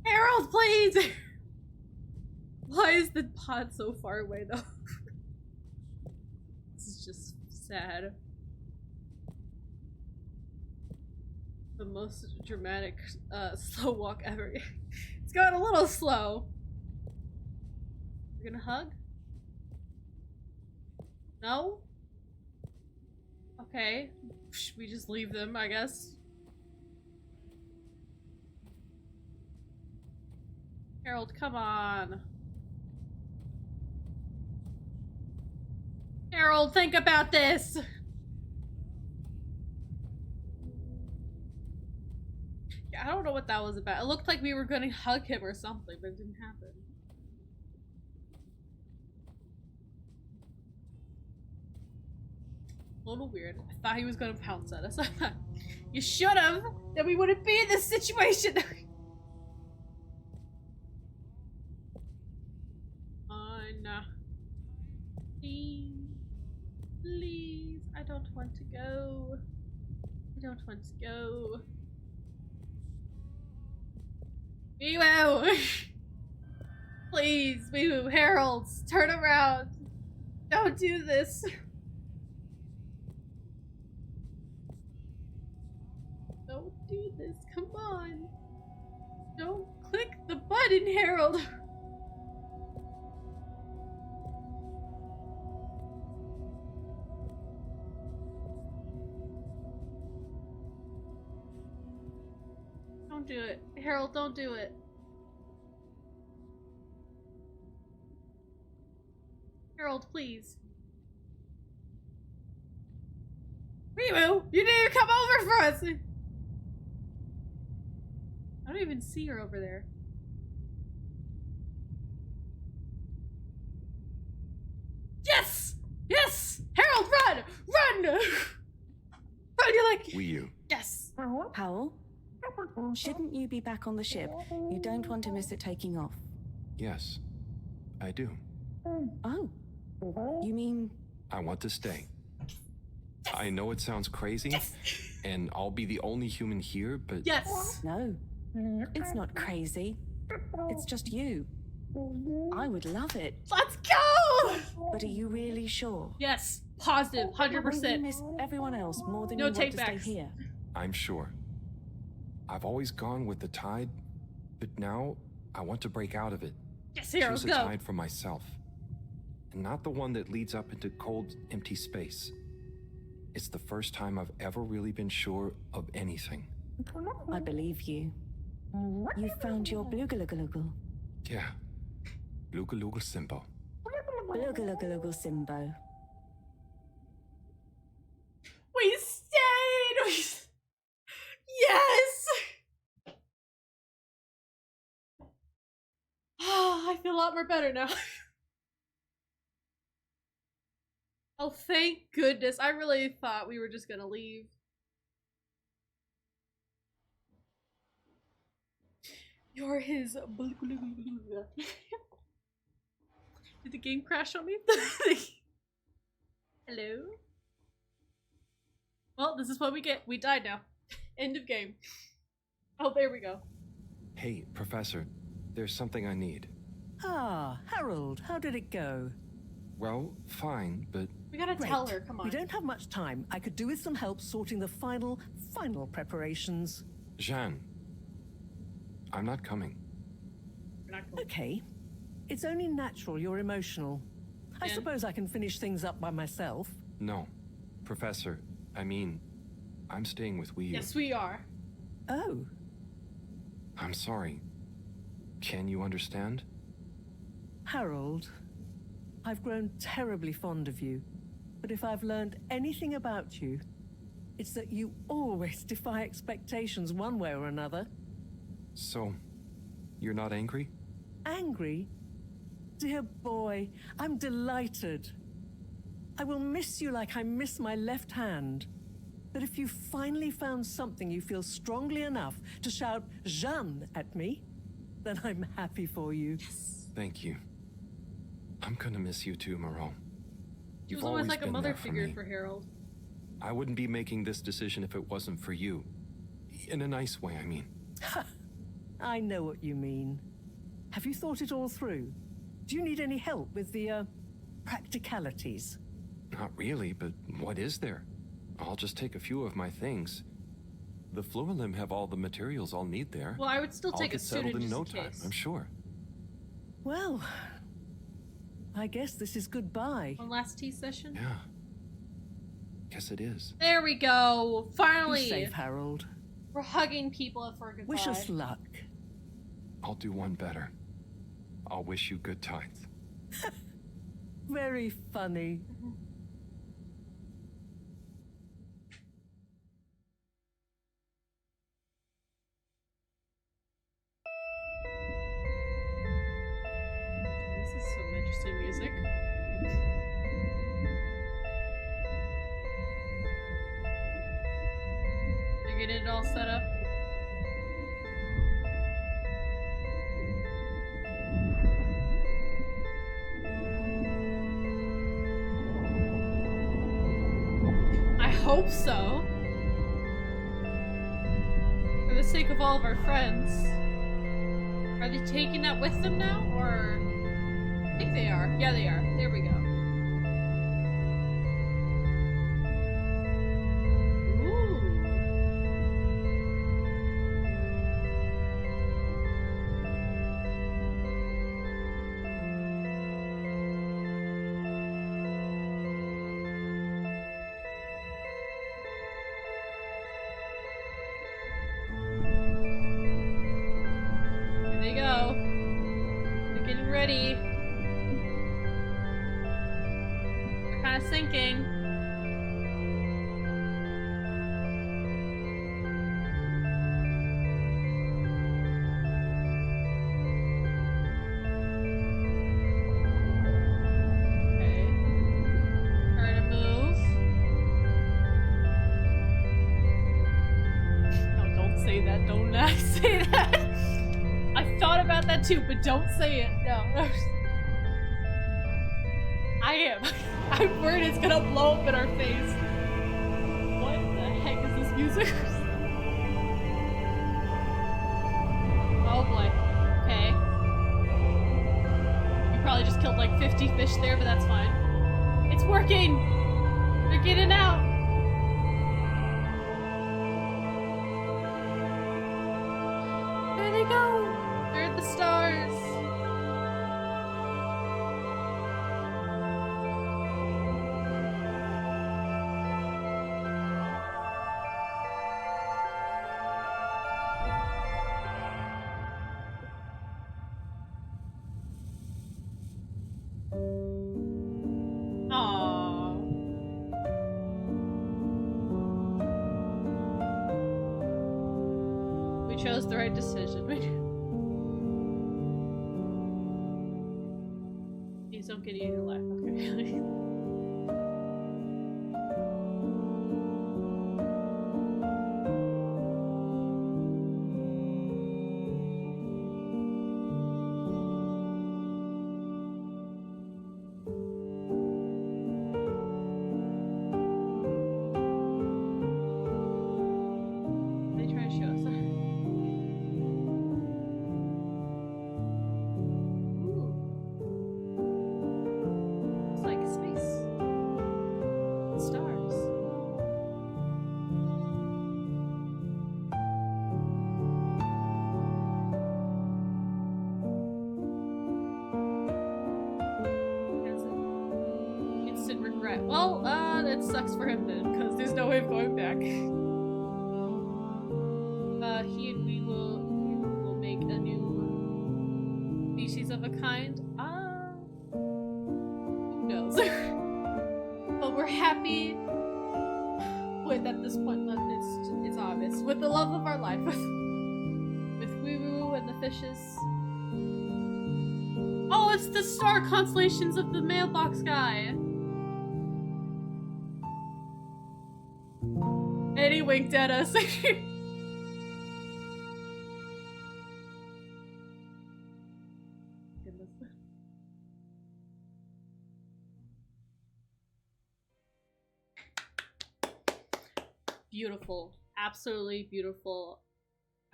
Harold, please. Why is the pod so far away, though? This is just sad. The most dramatic slow walk ever. It's going a little slow. We're gonna hug? No? Okay. We just leave them, I guess. Harold, come on. Harold, think about this. I don't know what that was about. It looked like we were gonna hug him or something, but it didn't happen. A little weird. I thought he was gonna pounce at us. You should have! Then we wouldn't be in this situation! Nah. Please. Please. I don't want to go. I don't want to go. Wee-woo! Please, Wee-woo, Harold, turn around. Don't do this. Don't do this, come on. Don't click the button, Harold. Don't do it. Harold, don't do it. Harold, please. Wee-woo, you need to come over for us! I don't even see her over there. Yes! Yes! Harold, run! Run! Run, you like... Wii-U. Yes! Powell? Shouldn't you be back on the ship? You don't want to miss it taking off. Yes, I do. Oh. You mean... I want to stay. I know it sounds crazy, and I'll be the only human here, but... Yes! No. It's not crazy. It's just you. I would love it. Let's go! But are you really sure? Yes, positive, 100%. Won't you miss everyone else more than No you want to take-backs. stay here? I'm sure. I've always gone with the tide, but now I want to break out of it. Yes, Harold, Choose a go. tide for myself. And not the one that leads up into cold, empty space. It's the first time I've ever really been sure of anything. I believe you. You found your Blugalugalogal. Yeah. Lugaloogle Simbo. Blugalugalogal Simbo. We stayed! Yes! I feel a lot more better now. Oh, thank goodness. I really thought we were just gonna leave. You're his... Did the game crash on me? Hello? Well, this is what we get. We died now. End of game. Oh, there we go. Hey, Professor, there's something I need. Ah, Harold, how did it go? Well, fine, but... We gotta tell her, come on. We don't have much time. I could do with some help sorting the final preparations. Jeanne, I'm not coming. Okay. It's only natural you're emotional. I suppose I can finish things up by myself. No. Professor, I mean, I'm staying with Wii-U. Yes, we are. Oh. I'm sorry. Can you understand? Harold, I've grown terribly fond of you. But if I've learned anything about you, it's that you always defy expectations one way or another. So, you're not angry? Angry? Dear boy, I'm delighted. I will miss you like I miss my left hand. But if you finally found something you feel strongly enough to shout Jeanne at me, then I'm happy for you. Yes. Thank you. I'm gonna miss you too, Moreau. She was You've always always like a been mother there for figure me. for Harold. I wouldn't be making this decision if it wasn't for you. In a nice way, I mean. I know what you mean. Have you thought it all through? Do you need any help with the, practicalities? Not really, but what is there? I'll just take a few of my things. The Fluolim have all the materials I'll need there. Well, I would still take I'll a get settled student in just no in time, case. I'm sure. Well, I guess this is goodbye. One last tea session? Yeah. Guess it is. There we go. Finally. Be safe, Harold. We're hugging people for goodbye. Wish us luck. I'll do one better. I'll wish you good times. Very funny. interesting music. They're getting it all set up. I hope so. For the sake of all of our friends. Are they taking that with them now, or? I think they are. Yeah, they are. There we go. Here they go. They're getting ready. They're kind of sinking. Okay. Trying to move. No, don't say that. Don't say that. I thought about that too, but don't say it. No. I am. I'm worried it's gonna blow up in our face. What the heck is this music? Oh boy. Okay. You probably just killed like 50 fish there, but that's fine. It's working! They're getting out! There they go! They're at the stars! Aww. We chose the right decision. Please don't get eaten alive. Okay. They try to show us. Ooh. It's like space. Stars. That's it. Instant regret. Well, that sucks for him then, because there's no way of going back. He and we will make a new species of a kind. Who knows? But we're happy with, at this point, it's obvious, with the love of our life, with Woo and the fishes. Oh, it's the star constellations of the mailbox guy. And he winked at us. Goodness. Beautiful. Absolutely beautiful.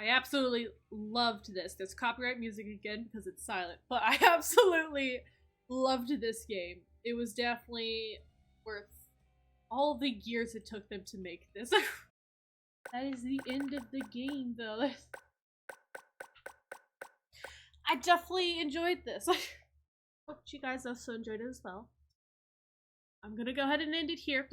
I absolutely loved this. There's copyright music again because it's silent, but I absolutely loved this game. It was definitely worth all the years it took them to make this. That is the end of the game, though. I definitely enjoyed this. Hope you guys also enjoyed it as well. I'm gonna go ahead and end it here.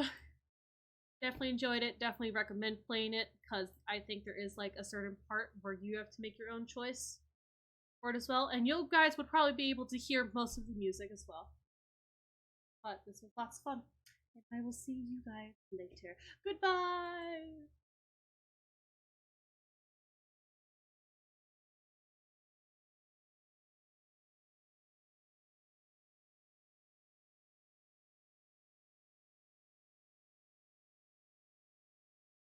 Definitely enjoyed it. Definitely recommend playing it because I think there is like a certain part where you have to make your own choice for it as well. And you guys would probably be able to hear most of the music as well. But this was lots of fun. And I will see you guys later. Goodbye!